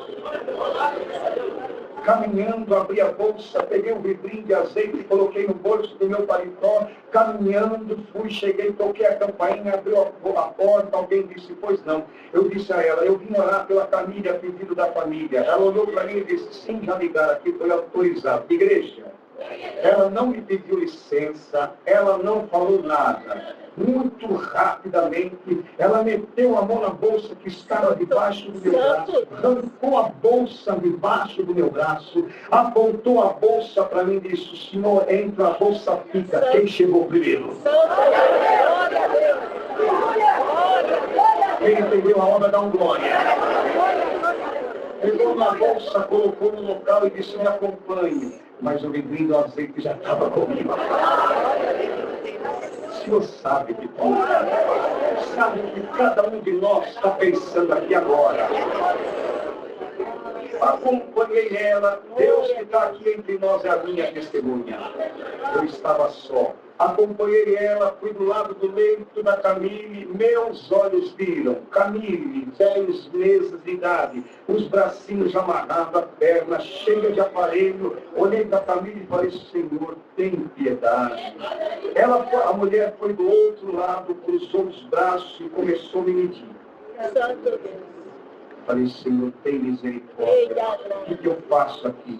Caminhando, abri a bolsa, peguei um vidrinho de azeite e coloquei no bolso do meu paletó. Caminhando, fui, cheguei, toquei a campainha, abriu a porta, alguém disse: pois não. Eu disse a ela: eu vim orar pela família, a pedido da família. Ela olhou para mim e disse: sim, já ligaram aqui, estou autorizado. Igreja, ela não me pediu licença, ela não falou nada. Muito rapidamente, ela meteu a mão na bolsa que estava debaixo do meu braço, arrancou a bolsa debaixo do meu braço, apontou a bolsa para mim e disse: o senhor entra, a bolsa fica. Quem chegou primeiro? Quem entendeu a obra, dá um glória. Pegou na bolsa, colocou no local e disse: me acompanhe. Mas o vidrinho do azeite já estava comigo. O Senhor sabe de tudo. Sabe o que cada um de nós está pensando aqui agora. Acompanhei ela. Deus que está aqui entre nós é a minha testemunha. Eu estava só. Acompanhei ela, fui do lado do leito da Camille, meus olhos viram Camille, 10 meses de idade, os bracinhos amarrados, a perna cheia de aparelho. Olhei para a Camille e falei: Senhor, tem piedade. A mulher foi do outro lado, cruzou os braços e começou a me medir. Falei: Senhor, tem misericórdia. O que eu faço aqui?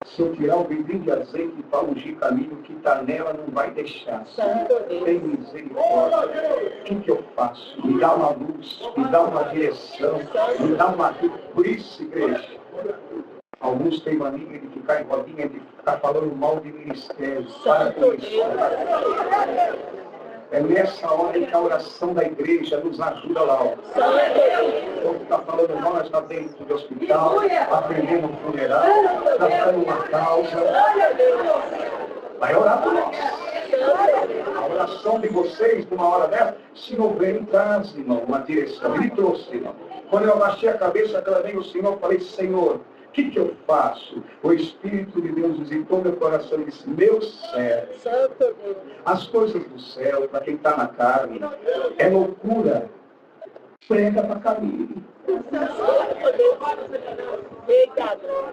Se eu tirar o vidrinho de azeite para ungir Camille, o que está nela não vai deixar. Tem misericórdia. O que eu faço? Me dá uma luz, me dá uma direção, me dá uma... Por isso, igreja, alguns têm mania de ficar em rodinha, de ficar falando mal de ministérios. Para com isso. É nessa hora que a oração da igreja nos ajuda lá. Quando está falando mal, nós estamos dentro do hospital, aprendendo um funeral, tratando uma causa. Vai orar por nós. A oração de vocês, numa hora dessa, se não vem, traz, irmão, uma direção. Ele trouxe, irmão. Quando eu abaixei a cabeça, aquela vez o Senhor, falei: Senhor, que eu faço? O Espírito de Deus visitou meu coração e disse, meu servo, as coisas do céu, para quem está na carne, é loucura. Prega para Camille.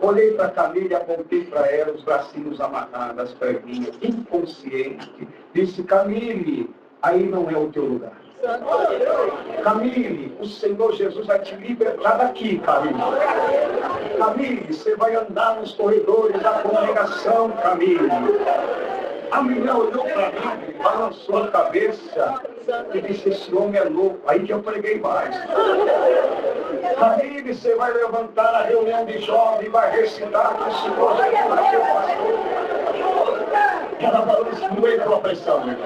Olhei para Camille e apontei para ela os bracinhos amarrados, as perninhas, inconsciente. Disse, Camille, aí não é o teu lugar. Camille, o Senhor Jesus vai te libertar daqui, Camille. Camille, você vai andar nos corredores da congregação, Camille. A mulher olhou para mim, balançou a cabeça e disse, esse homem é louco. Aí que eu preguei mais. Camille, você vai levantar a reunião de jovens e vai recitar que o Senhor Jesus vai ser pastor. Ela balançou pela pressão, né?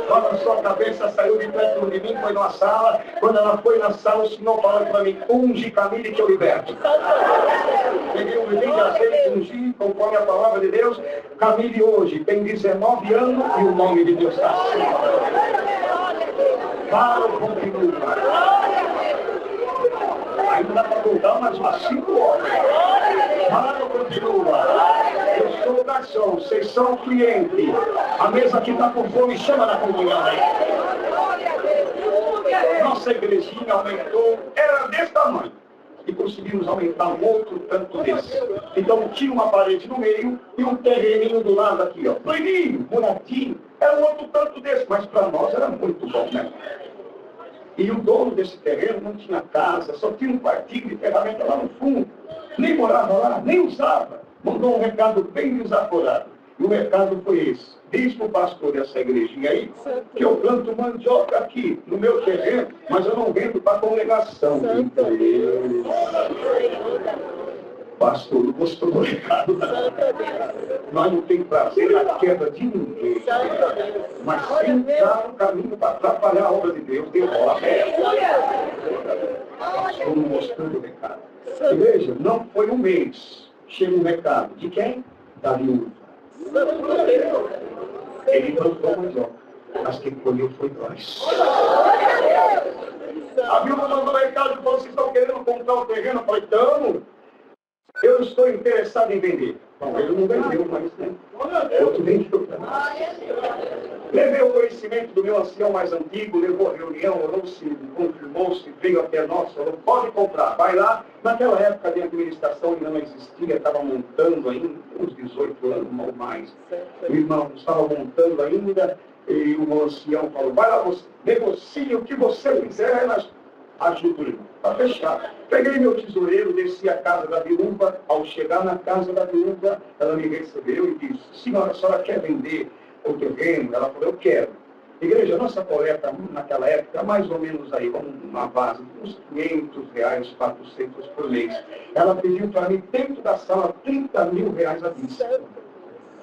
Balançou a cabeça, saiu de perto de mim, foi numa sala. Quando ela foi na sala, o Senhor falou para mim, unge Camille que eu liberto. Peguei um livro de azeite, ungi, conforme a palavra de Deus. Camille hoje tem 19 anos e o nome de Deus está assim. Claro, continua. Ainda dá para voltar mais umas 5 horas. Claro, continua. Eu sou o garçom, vocês são o cliente. A mesa que está com fome, chama na comunhão aí. Nossa igrejinha aumentou, era desse tamanho. E conseguimos aumentar um outro tanto desse. Então tinha uma parede no meio e um terreninho do lado aqui, ó. Planinho, bonitinho. Era um outro tanto desse, mas para nós era muito bom, né? E o dono desse terreno não tinha casa, só tinha um quartinho de ferramenta lá no fundo. Nem morava lá, nem usava. Mandou um recado bem desaforado. E o recado foi esse. Diz para o pastor dessa igrejinha aí que eu planto mandioca aqui, no meu terreno, mas eu não vendo para a congregação. Pastor, não gostou do recado. Nós não temos prazer na queda de ninguém. Mas se entrar no caminho para atrapalhar a obra de Deus, Deus pastor não gostou do recado. Igreja, não foi um mês. Chega um recado. De quem? Da viúva. Ele plantou mandioca, mas quem colheu foi nós. A viúva mandou recado e falou, vocês estão querendo comprar o terreno? Eu falei, estamos. Eu estou interessado em vender. Bom, ele não vendeu, mas né? Outro vendeu para nós. Levei o conhecimento do meu ancião mais antigo, levou a reunião, orou-se, confirmou-se, veio até nós, falou, pode comprar, vai lá. Naquela época de administração ainda não existia, estava montando ainda, uns 18 anos ou mais. O irmão estava montando ainda, e o ancião falou, vai lá, negocie o que você quiser, nós ajudo para fechar. Peguei meu tesoureiro, desci a casa da viúva. Ao chegar na casa da viúva, ela me recebeu e disse, senhora, a senhora quer vender o terreno? Ela falou, eu quero. Igreja, nossa coleta naquela época, mais ou menos aí, uma base de uns R$500, 400 por mês. Ela pediu para mim, dentro da sala, R$30 mil à vista.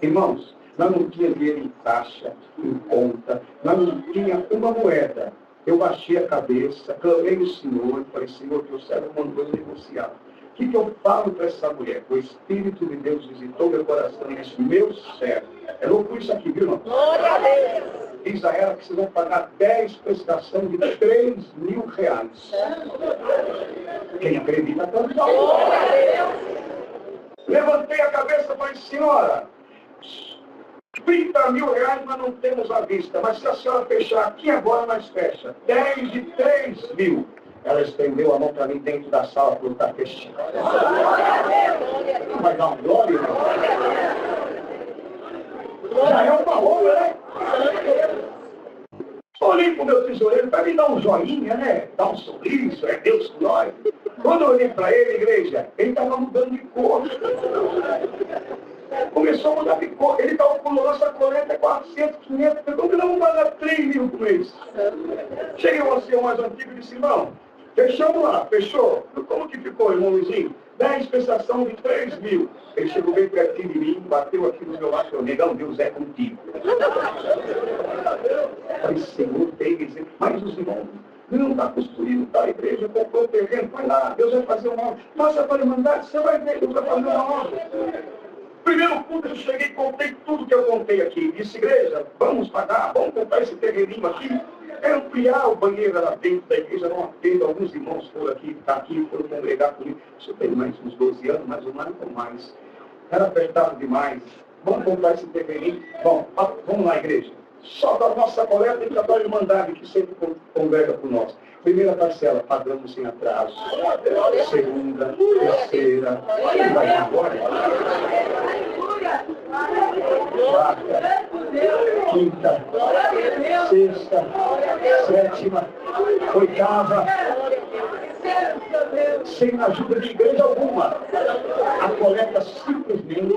Irmãos, nós não tinha dinheiro em taxa, em conta, nós não tinha uma moeda. Eu baixei a cabeça, clamei o Senhor, falei, Senhor, teu servo mandou negociar. O que eu falo para essa mulher? O Espírito de Deus visitou meu coração e disse, meu servo. É louco isso aqui, viu, irmão? Glória a Deus. Diz a ela que vocês vão pagar 10 prestações de R$3 mil. Quem acredita, pode falar. Glória a Deus. Levantei a cabeça e falei, senhora, R$30 mil nós não temos à vista, mas se a senhora fechar aqui agora, nós fecha. 10 de 3 mil. Ela estendeu a mão para mim dentro da sala, falou, está fechado. Vai dar um glória, irmão? Já é uma obra, né? Olhei para o meu tesoureiro para me dar um joinha, né? Dar um sorriso, é Deus com nós. Quando eu olhei para ele, igreja, ele estava mudando de cor. Começou a mudar de cor. Ele calculou nossa coleta é 400, 500. Como que nós vamos pagar 3 mil por mês? Cheguei ao ancião mais antigo e disse, irmão, fechamos lá, fechou. Como que ficou, irmão Luizinho? 10 prestação de 3 mil. Ele chegou bem pertinho de mim, bateu aqui no meu lado e falou, negão, Deus é contigo. Falei, Senhor, tem que dizer, mas os irmãos não está construindo, tá? A igreja comprou o terreno, vai lá, Deus vai fazer uma obra. Passa para a Irmandade, você vai ver, Deus vai fazer uma obra. Primeiro culto eu cheguei e contei tudo que eu contei aqui. Disse, igreja, vamos pagar, vamos comprar esse terreninho aqui. ampliar o banheiro lá dentro da igreja, não atendo. Alguns irmãos foram aqui, foram congregar comigo. Isso tem mais uns 12 anos, mais ou menos, ou mais. Era apertado demais. Vamos comprar esse terreninho. Bom, vamos lá, igreja. Só da nossa coleta e da Irmandade, que sempre congrega por nós. Primeira parcela, pagamos sem atraso. Segunda, terceira, vai agora. Quarta, quinta, sexta, sétima, oitava, sem ajuda de igreja alguma. A coleta simplesmente,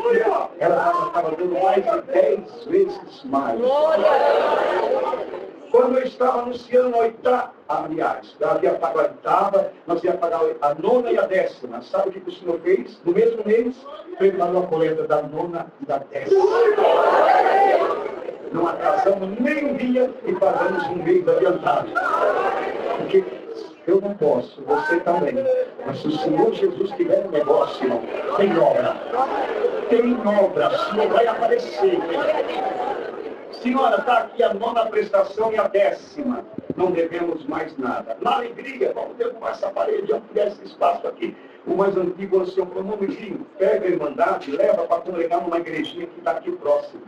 ela estava dando mais de 10 vezes mais. Quando eu estava anunciando a oitava, aliás, havia pago a oitava, nós ia pagar a nona e a 10ª. Sabe o que o senhor fez? No mesmo mês, preparou a coleta da nona e da 10ª. Não atrasamos nem um dia e pagamos um mês adiantado. Porque eu não posso, você também. Mas se o Senhor Jesus tiver um negócio, irmão, tem obra. Tem obra, o Senhor vai aparecer. Senhora, está aqui a nona prestação e a 10ª. Não devemos mais nada. Na alegria, vamos derrubar essa parede, ampliar esse espaço aqui. O mais antigo ancião falou, nomezinho, pega a Irmandade, leva para congregar numa igrejinha que está aqui próximo.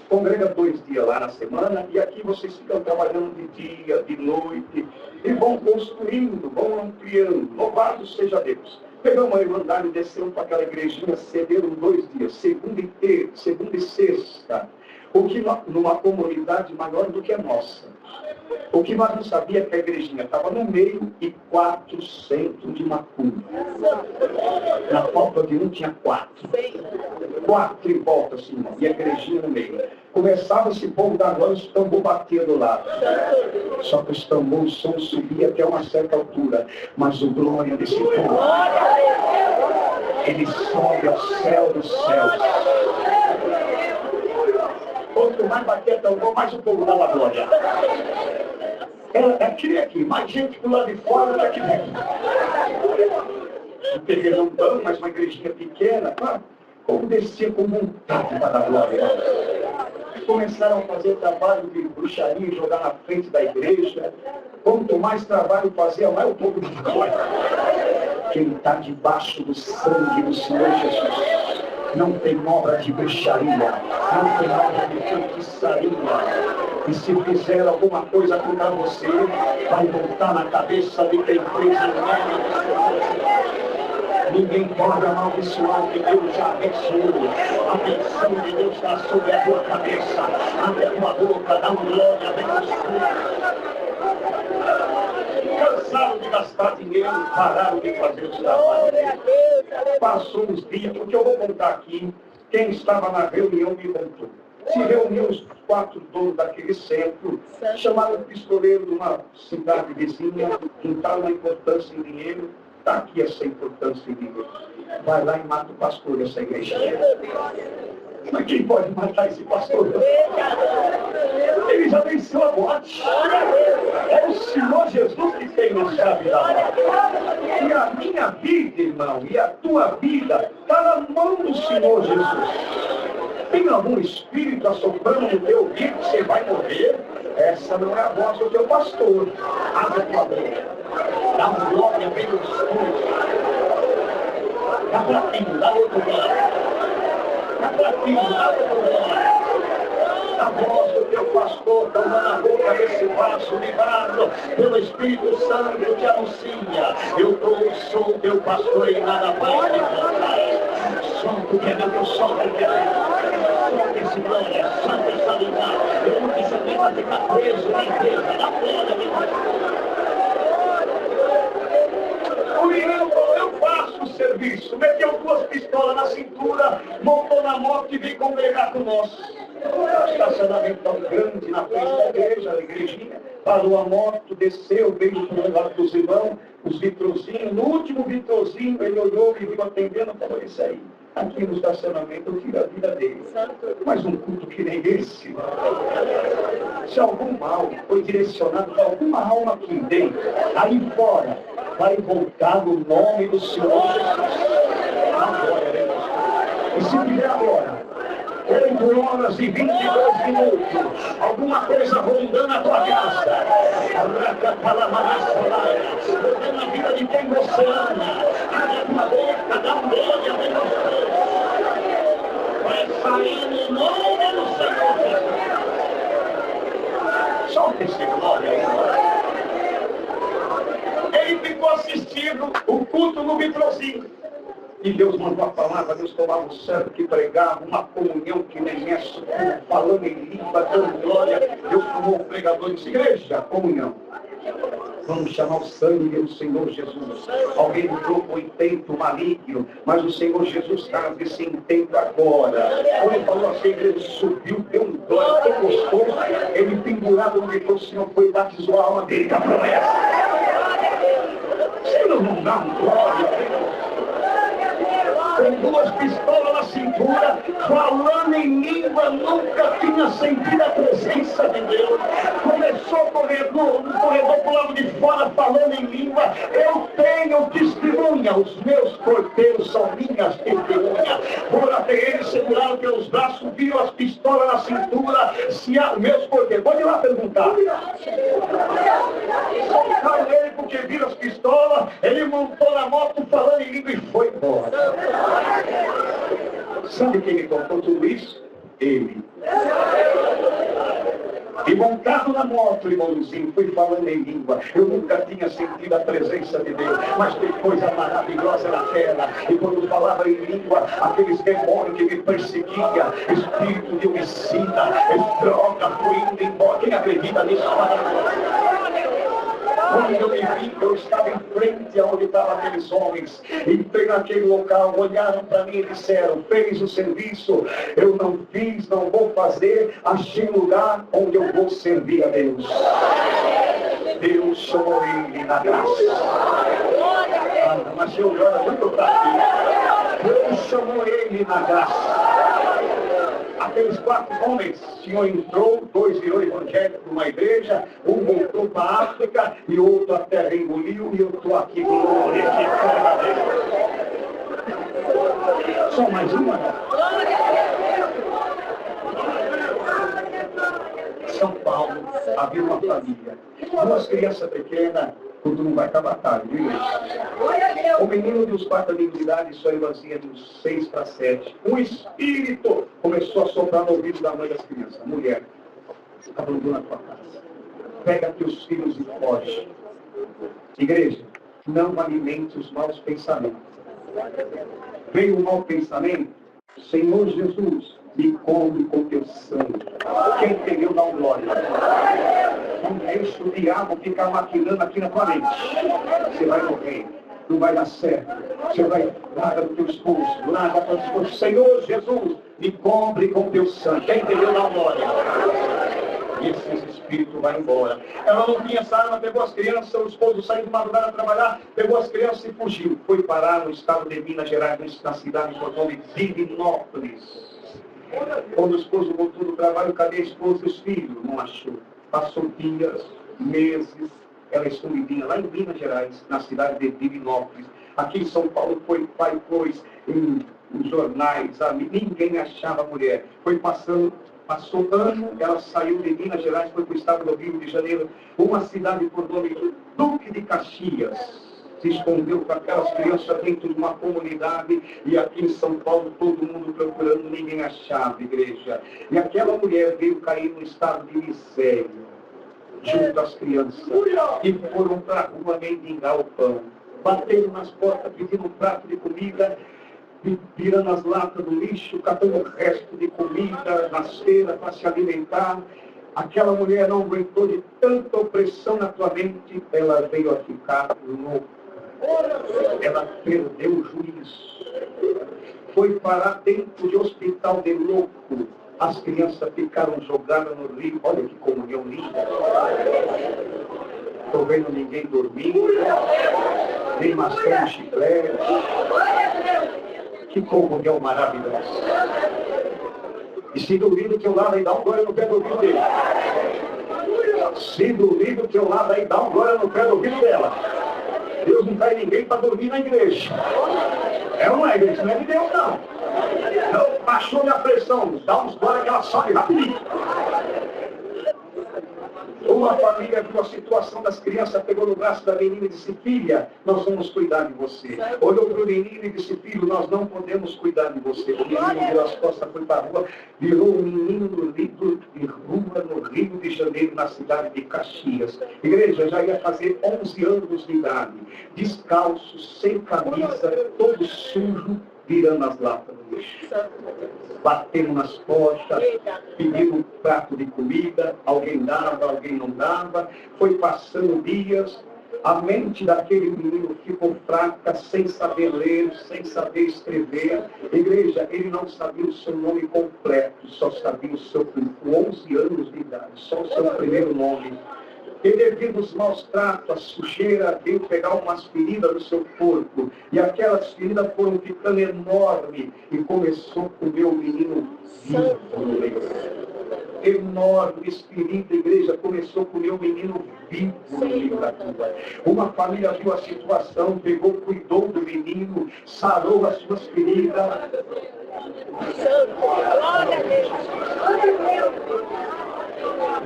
Congrega 2 dias lá na semana e aqui vocês ficam trabalhando de dia, de noite e vão construindo, vão ampliando. Louvado seja Deus. Pegamos a Irmandade e descemos para aquela igrejinha, cederam 2 dias, segunda e sexta. O que numa comunidade maior do que a nossa. O que nós não sabíamos é que a igrejinha estava no meio e 4 centros de macumba. Na falta de um tinha 4. 4 em volta, assim, e a igrejinha no meio. Começava esse povo da glória, os tambor batendo lá. Só que os tambores, o som subia até uma certa altura. Mas o glória desse povo, ele sobe ao céu dos céus. Quanto mais bater tambor, mais o povo dava glória. É aqui, mais gente do lado de fora daqui dentro. Um terreno bom, mas uma igrejinha pequena, como descia com vontade para dar glória. Começaram a fazer trabalho de bruxaria, jogar na frente da igreja. Quanto mais trabalho fazia, mais o povo dava glória. Quem está debaixo do sangue do Senhor Jesus não tem obra de bruxaria, não tem obra de feitiçaria. E se fizer alguma coisa contra você, vai voltar na cabeça de quem fez em nome do Senhor. Ninguém pode amaldiçoar que Deus já abençoou. A bênção de Deus está sobre a tua cabeça. Abre a tua boca, dá uma glória abençoada. Cansaram de gastar dinheiro, pararam de fazer os trabalhos. Passou uns dias, porque eu vou contar aqui, quem estava na reunião me contou. Se reuniu os 4 donos daquele centro, chamaram o pistoleiro de uma cidade vizinha, juntaram uma importância em dinheiro, está aqui essa importância em dinheiro. Vai lá e mata o pastor dessa igreja. Mas quem pode matar esse pastor? Ele já venceu a morte. É o Senhor Jesus que tem a chave da morte. E a minha vida, irmão, e a tua vida está na mão do Senhor Jesus. Tem algum espírito assoprando no teu ouvido que você vai morrer? Essa não é a voz do teu pastor. Abre a tua boca. Dá uma glória bem no escuro. Dá pra cima, dá outro glória. Dá pra cima, dá outro glória. A voz do teu pastor está na boca desse vaso livrado pelo Espírito Santo que anuncia: eu sou o teu pastor e nada vai me faltar. Solta que é meu, solta que é meu. Solta esse glória, solta essa língua. Eu não quis saber para ficar preso na igreja, na glória de Deus. O menino falou: eu faço o serviço. Meteu 2 pistolas na cintura, montou na moto e veio congregar com nós. O estacionamento tão grande na frente da igreja, a igrejinha, parou a moto, desceu, veio para o lado dos irmãos, os vitrozinhos. No último vitrozinho, ele olhou e viu atendendo e falou: isso aí, aqui no estacionamento eu tiro a vida dele. Mas um culto que nem esse, se algum mal foi direcionado para alguma alma aqui dentro, aí fora, vai voltar no nome do Senhor Jesus. Agora, e se vier agora 8 horas e 22 minutos, alguma coisa rondando a tua casa, na vida de quem você ama. Abre a tua boca, dá um glória a Deus. Vai sair no nome do Senhor. Solta esse glória aí. Ele ficou assistindo o culto no vitrozinho. E Deus mandou a palavra, Deus tomava o servo que pregava, uma comunhão que nem essa, falando em língua, dando glória. Deus tomou o pregador e disse: igreja, comunhão. Vamos chamar o sangue do Senhor Jesus. Alguém entrou com intento maligno, mas o Senhor Jesus estava desse intento agora. Quando ele falou assim, a igreja subiu, deu um glória tão gostoso. Ele pendurado no metrô, o Senhor foi e batizou a alma dele com a promessa. Você não dá um glória? Com duas pistolas na cintura, falando em língua, nunca tinha sentido a presença de Deus. Começou a correr no corredor pro lado de fora, falando em língua. Eu tenho testemunha, os meus porteiros são minhas testemunhas. Foram até ele, seguraram pelos braços, viram as pistolas na cintura, se há meus porteiros. Pode ir lá perguntar. Soltaram ele porque viram as pistolas, ele montou na moto falando em língua e foi embora. Sabe quem me contou tudo isso? Ele. E montado na moto, irmãozinho, fui falando em língua. Eu nunca tinha sentido a presença de Deus, mas tem coisa maravilhosa na terra. E quando falava em língua, aqueles demônios que me perseguiam, espírito de homicida, droga, foi indo embora. Quem acredita nisso? Quando eu me vi, eu estava em frente aonde estavam aqueles homens. Entrei naquele local, olharam para mim e disseram: fez o serviço, eu não fiz, não vou fazer, achei lugar onde eu vou servir a Deus. Deus chamou ele na graça. Mas eu olho muito para aqui. Deus chamou ele na graça. Aqueles 4 homens, o Senhor entrou, 2 virou evangélico numa igreja, um voltou para a África e outro a terra engoliu, e eu estou aqui, glória, que glória. Só mais uma. São Paulo, havia uma família, 2 crianças pequenas, tudo não vai acabar tarde, viu? O menino de uns 4 anos de idade, sua irmãzinha de uns 6 para 7. Um espírito começou a soprar no ouvido da mãe das crianças. Mulher, abandona a tua casa. Pega teus filhos e foge. Igreja, não alimente os maus pensamentos. Veio o mau pensamento? Senhor Jesus, me come com teu sangue. Quem entendeu, dá um glória. Não deixa o diabo ficar maquinando aqui na tua mente. Você vai morrer, não vai dar certo. Você vai, larga do teu esposo, larga do teu esposo. Senhor Jesus, me cobre com teu sangue. Quem entendeu, dá um glória. E esse espírito vai embora. Ela não tinha essa arma, pegou as crianças, o esposo saiu de madrugada a trabalhar, pegou as crianças e fugiu. Foi parar no estado de Minas Gerais, na cidade de Portão de Divinópolis. Quando o esposo voltou do trabalho, cadê a esposa e os filhos? Não achou. Passou dias, meses, ela escondidinha lá em Minas Gerais, na cidade de Divinópolis. Aqui em São Paulo foi pai, pois, em jornais, ninguém achava a mulher. Foi passou ano, ela saiu de Minas Gerais, foi para o estado do Rio de Janeiro, uma cidade por nome de Duque de Caxias. Se escondeu com aquelas crianças dentro de uma comunidade, e aqui em São Paulo todo mundo procurando, ninguém achava, igreja. E aquela mulher veio cair no estado de miséria, junto às crianças, e foram para a rua mendigar o pão. Bateram nas portas pedindo um prato de comida, tirando as latas do lixo, catando o resto de comida nas feiras para se alimentar. Aquela mulher não aguentou de tanta opressão na tua mente, ela veio a ficar louca. Ela perdeu o juízo. Foi parar dentro de hospital de louco. As crianças ficaram jogadas no rio. Olha que comunhão linda. Estou vendo ninguém dormindo, nem mascando chiclete. Que comunhão maravilhosa. E se duvido que eu lado aí dá um glória no pé do ouvido dele. Se duvido que eu lado aí dá um glória no pé do ouvido dela. Deus não traz ninguém para dormir na igreja. É uma igreja, não é de Deus não. Não, baixou-lhe a pressão, dá uns glória que ela sobe rapidinho. Uma família família viu a situação das crianças, pegou no braço da menina e disse: filha, nós vamos cuidar de você. Olhou para o menino e disse: filho, nós não podemos cuidar de você. O menino virou as costas, foi para a rua, virou um menino de rua no Rio de Janeiro, na cidade de Caxias. Igreja, já ia fazer 11 anos de idade, descalço, sem camisa, todo sujo, virando as latas do lixo. Batendo nas costas, pedindo um prato de comida, alguém dava, alguém não dava. Foi passando dias, a mente daquele menino ficou fraca, sem saber ler, sem saber escrever. Igreja, ele não sabia o seu nome completo, só sabia o seu, com 11 anos de idade, só o seu primeiro nome. E devido aos maus tratos, a sujeira, veio pegar umas feridas no seu corpo. E aquelas feridas foram ficando enormes. E começou a comer o menino vivo. Enorme, ferida, igreja, começou a comer o menino vivo no meio da tua. Uma família viu a situação, pegou, cuidou do menino, sarou as suas feridas.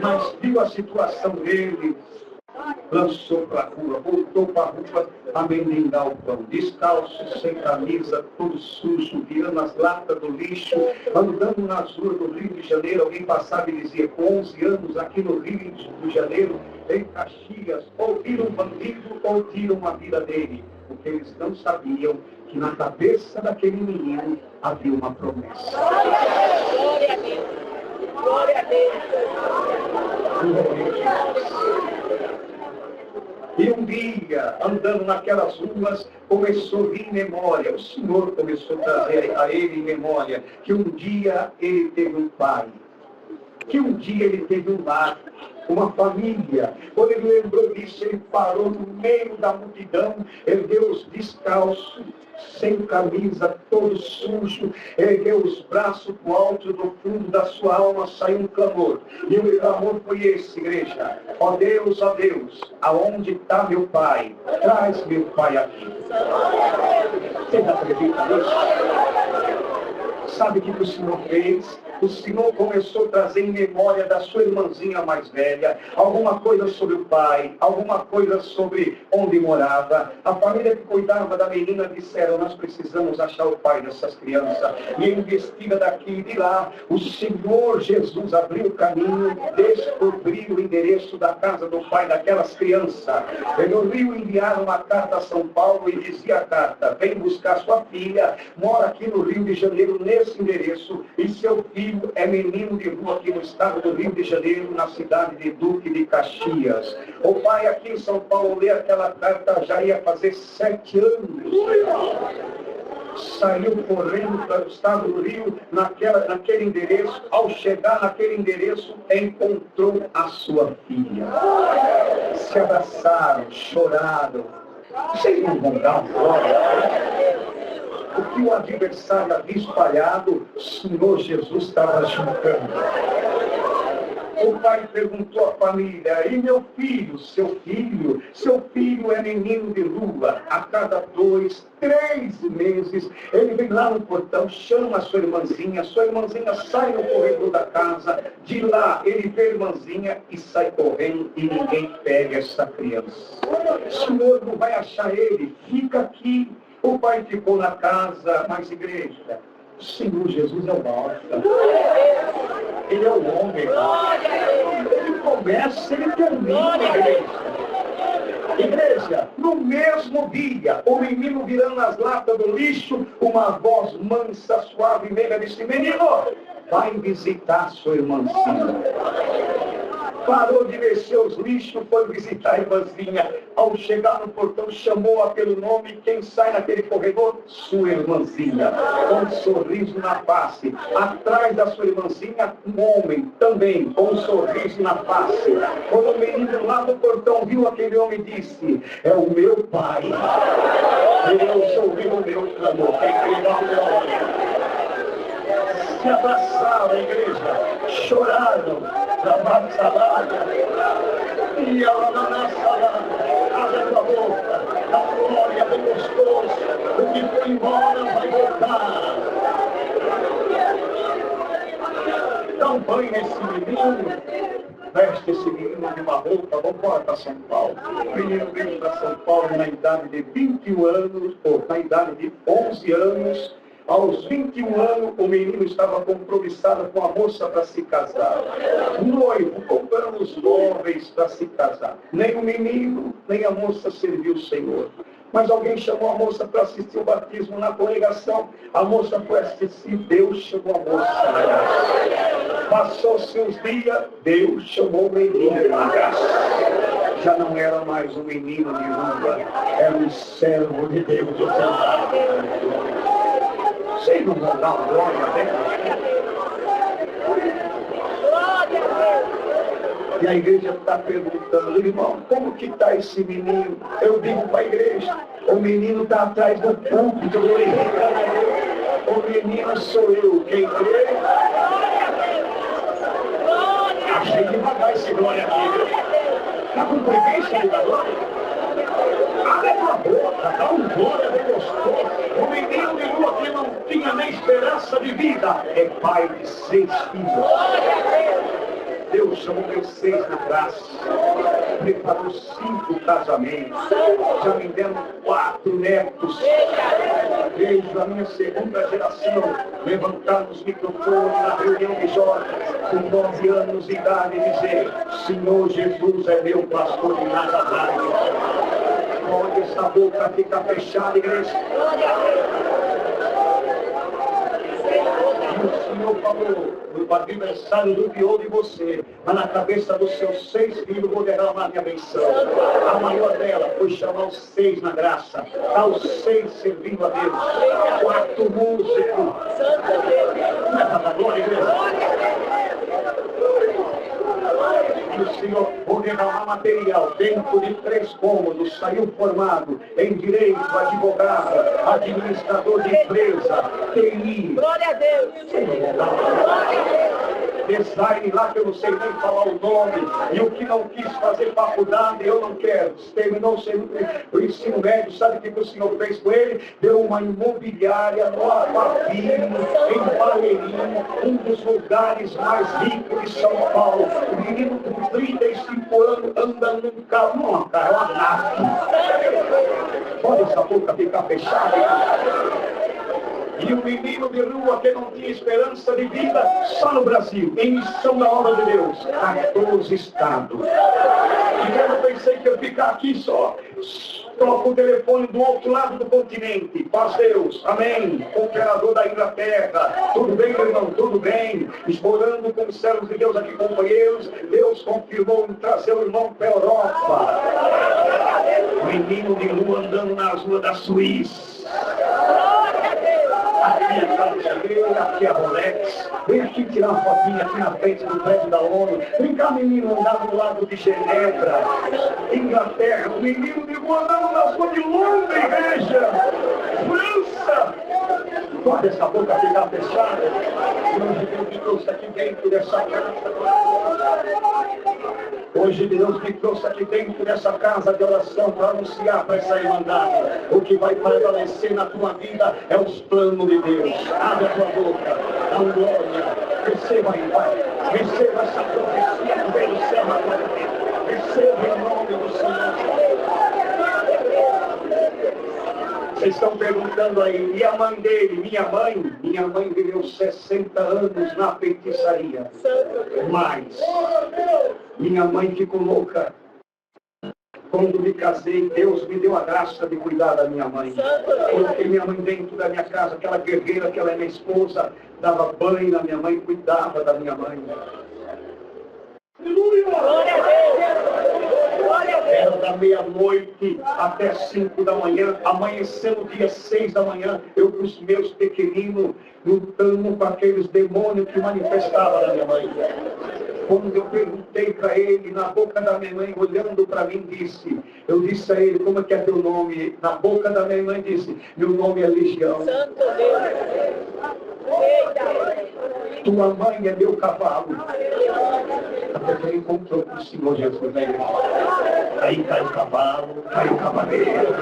Mas viu a situação dele, lançou para a rua, voltou para a rua a mendigar o pão, descalço, sem camisa, todo sujo, virando as latas do lixo, andando nas ruas do Rio de Janeiro. Alguém passava e dizia: com 11 anos aqui no Rio de Janeiro, em Caxias, ou viram um bandido ou tiram a vida dele. Porque eles não sabiam que na cabeça daquele menino havia uma promessa. Glória a Deus! Glória a Deus! E um dia, andando naquelas ruas, começou a vir em memória, o Senhor começou a trazer a ele em memória, que um dia ele teve um pai, que um dia ele teve um lar, uma família. Quando ele lembrou disso, ele parou no meio da multidão, ergueu os descalços, sem camisa, todo sujo, ergueu os braços para o alto, do fundo da sua alma saiu um clamor. E o clamor foi esse, igreja: ó Deus, aonde está meu pai? Traz meu pai aqui. Vocês acreditam nisso? Sabe o que o Senhor fez? O Senhor começou a trazer em memória da sua irmãzinha mais velha alguma coisa sobre o pai, alguma coisa sobre onde morava. A família que cuidava da menina disseram: nós precisamos achar o pai dessas crianças. E investida daqui e de lá, o Senhor Jesus abriu o caminho, descobriu o endereço da casa do pai daquelas crianças. E no Rio enviaram uma carta a São Paulo e dizia a carta: vem buscar sua filha, mora aqui no Rio de Janeiro, nesse endereço, e seu filho é menino de rua aqui no estado do Rio de Janeiro, na cidade de Duque de Caxias. O pai aqui em São Paulo lê aquela carta, já ia fazer 7 anos. Saiu correndo para o estado do Rio, naquele endereço. Ao chegar naquele endereço, encontrou a sua filha. Se abraçaram, choraram. Vocês não vão dar glória? O que o adversário havia espalhado, o Senhor Jesus estava juntando. O pai perguntou à família: e meu filho, seu filho é menino de rua. A cada 2, 3 meses, ele vem lá no portão, chama a sua irmãzinha sai no corredor da casa, de lá ele vê a irmãzinha e sai correndo, e ninguém pega essa criança. O Senhor não vai achar ele, fica aqui. O pai ficou na casa, mas igreja, o Senhor Jesus é o alfa. Ele é o homem. Ele começa, ele termina, igreja. Igreja, no mesmo dia, o menino virando as latas do lixo, uma voz mansa, suave e meiga disse: menino, vai visitar sua irmãzinha. Parou de mexer os lixos, foi visitar a irmãzinha. Ao chegar no portão, chamou-a pelo nome. Quem sai naquele corredor? Sua irmãzinha, com um sorriso na face. Atrás da sua irmãzinha, um homem, também com um sorriso na face. Quando o menino lá no portão viu aquele homem, disse: é o meu pai. Deus ouviu o meu clamor. Se abraçaram, igreja, choraram, lavaram salada, e ela na salada, abre a boca, a glória do gostoso, o que foi embora vai voltar. Dá um banho nesse menino, veste esse menino de uma roupa, vamos embora para São Paulo. O menino veio para São Paulo na idade de 21 anos, ou na idade de 11 anos. Aos 21 anos, o menino estava compromissado com a moça para se casar. Noivo, compramos móveis para se casar. Nem o menino, nem a moça serviu o Senhor. Mas alguém chamou a moça para assistir o batismo na congregação. A moça foi assistir, Deus chamou a moça. Passou-se uns dias, Deus chamou o menino na graça. Já não era mais um menino de rua, era um servo de Deus. Vocês não vão dar glória a Deus? E a igreja está perguntando, irmão, como que está esse menino? Eu digo para a igreja, o menino está atrás do púlpito, glorificando a Deus. O menino sou eu, quem crê? Achei devagar esse glória aqui. Está com preguiça de dar glória? Abre a boca, dá um glória de gostoso. O menino de rua que não tinha nem esperança de vida é pai de 6 filhos. Deus chamou meus 6 na graça, preparou 5 casamentos, já me deram 4 netos. Vejo a minha segunda geração levantar os microfones na reunião de jovens, com 9 anos de idade, e dizer: Senhor Jesus é meu pastor e nada mais. Pode essa boca ficar fechada, igreja. O Senhor falou no aniversário do pior de você, mas na cabeça dos seus 6 filhos vou derramar minha benção. A maior dela foi chamar os 6 na graça, tá os 6 servindo a Deus, 4 músicos. Não é para dar glória, igreja? E o Senhor, vou derramar material dentro de 3 cômodos, saiu formado em direito, advogado, administrador de empresa, TI. Glória a Deus! Design lá que eu não sei nem falar o nome, e o que não quis fazer faculdade, eu não quero. Terminou o ensino médio, sabe o que o Senhor fez com ele? Deu uma imobiliária no Avavino, em Baleirinho, um dos lugares mais ricos de São Paulo. O menino com 35 anos anda num carro, não é um carro, é uma nave. Pode essa boca ficar fechada? E o menino de rua que não tinha esperança de vida, só no Brasil, em missão da obra de Deus, 14 estados. E eu pensei que eu ia ficar aqui só. Troco o telefone do outro lado do continente. Paz Deus, amém. Operador da Inglaterra. Tudo bem, meu irmão? Tudo bem. Explorando com os servos de Deus aqui, companheiros. Deus confirmou em trazer o irmão para a Europa. Menino de rua andando nas ruas da Suíça. Aqui é Carlos, aqui é Rolex. Vem aqui tirar uma fotinha aqui na frente do prédio da ONU. Vem cá, menino, andar do lado de Genebra, Inglaterra. O menino de rua andando nas ruas de Londres, igreja. França. Pode essa boca ficar fechada. Hoje Deus me trouxe aqui dentro dessa casa. Hoje Deus me trouxe aqui dentro dessa casa de oração para anunciar para essa irmandade. O que vai prevalecer na tua vida é os planos de Deus. Abre a tua boca, dá um glória. Receba aí, Pai. Receba essa profecia que vem do céu agora. Receba em nome do Senhor. Vocês estão perguntando aí, e a mãe dele? Minha mãe viveu 60 anos na feitiçaria. Mas minha mãe ficou louca. Quando me casei, Deus me deu a graça de cuidar da minha mãe. Coloquei minha mãe dentro da minha casa, aquela guerreira que ela é minha esposa, dava banho na minha mãe, cuidava da minha mãe. Aleluia! Era da meia-noite até 5 da manhã, amanhecendo dia 6 da manhã, eu com os meus pequeninos lutando com aqueles demônios que manifestavam na minha mãe. Quando eu perguntei para ele, na boca da minha mãe, olhando para mim, eu disse a ele, como é que é teu nome? Na boca da minha mãe disse, meu nome é Legião. Santo Deus. Tua mãe é meu cavalo. Até que ele encontrou com o Senhor Jesus na igreja. Aí cai o cavalo, cai o cavaleiro.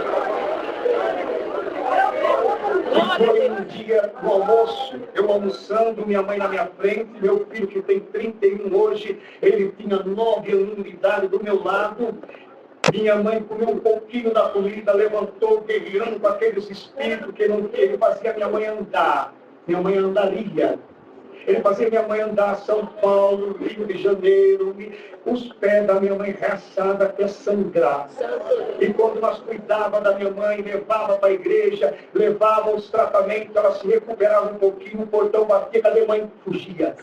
E foi um dia no almoço, eu almoçando, minha mãe na minha frente, meu filho que tem 31 hoje, ele tinha 9 anos de idade do meu lado. Minha mãe comeu um pouquinho da comida, levantou, guerreando com aqueles espíritos que não queria. Ele fazia minha mãe andar. Minha mãe andaria. Ele fazia minha mãe andar São Paulo, Rio de Janeiro, os pés da minha mãe reaçados até sangrar. E quando nós cuidávamos da minha mãe, levava para a igreja, levava os tratamentos, ela se recuperava um pouquinho, o portão batia, cadê a mãe? Fugia.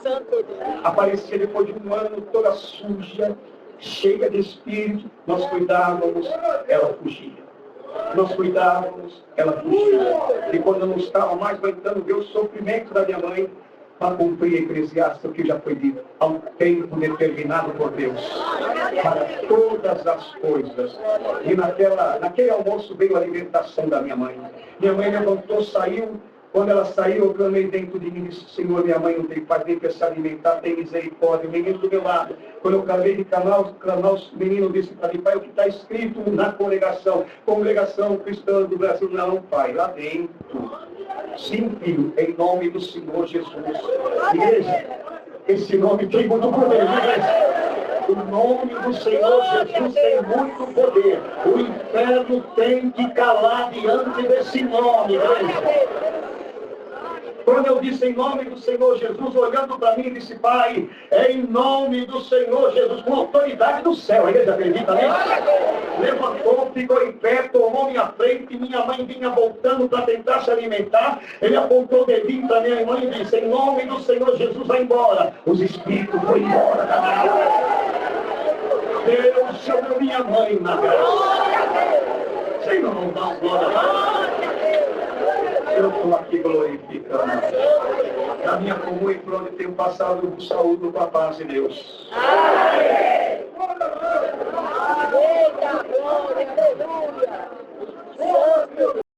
Aparecia depois de um ano toda suja, cheia de espírito, nós cuidávamos, ela fugia. Nós cuidávamos, ela fugia. E quando eu não estava mais aguentando ver o sofrimento da minha mãe, para cumprir Eclesiastes, que já foi dito, há um tempo determinado por Deus, para todas as coisas. E naquele almoço veio a alimentação da minha mãe. Minha mãe levantou, saiu. Quando ela saiu, eu clamei dentro de mim e disse: Senhor, minha mãe não tem pai, nem quer se alimentar, tem misericórdia. O menino do meu lado. Quando eu acabei de clamar, os meninos disseram para mim: Pai, o que está escrito na congregação cristã do Brasil? Não, pai, lá dentro. Sim, filho, em nome do Senhor Jesus. Igreja, esse nome tem muito poder, igreja. O nome do Senhor Jesus tem muito poder. O inferno tem que calar diante desse nome, igreja. Quando eu disse em nome do Senhor Jesus, olhando para mim, disse: Pai, é em nome do Senhor Jesus, com autoridade do céu. A igreja acredita nisso? Levantou, ficou em pé, tomou minha frente, minha mãe vinha voltando para tentar se alimentar. Ele apontou o dedinho para minha mãe e disse: em nome do Senhor Jesus, vai embora. Os espíritos foram embora da minha mãe. Deus chamou minha mãe na graça. Senhor, não dá um glória lá. Eu estou aqui glorificando. Na minha comunhão, por onde tenho passado, eu vos saúdo com a paz de Deus. Amém.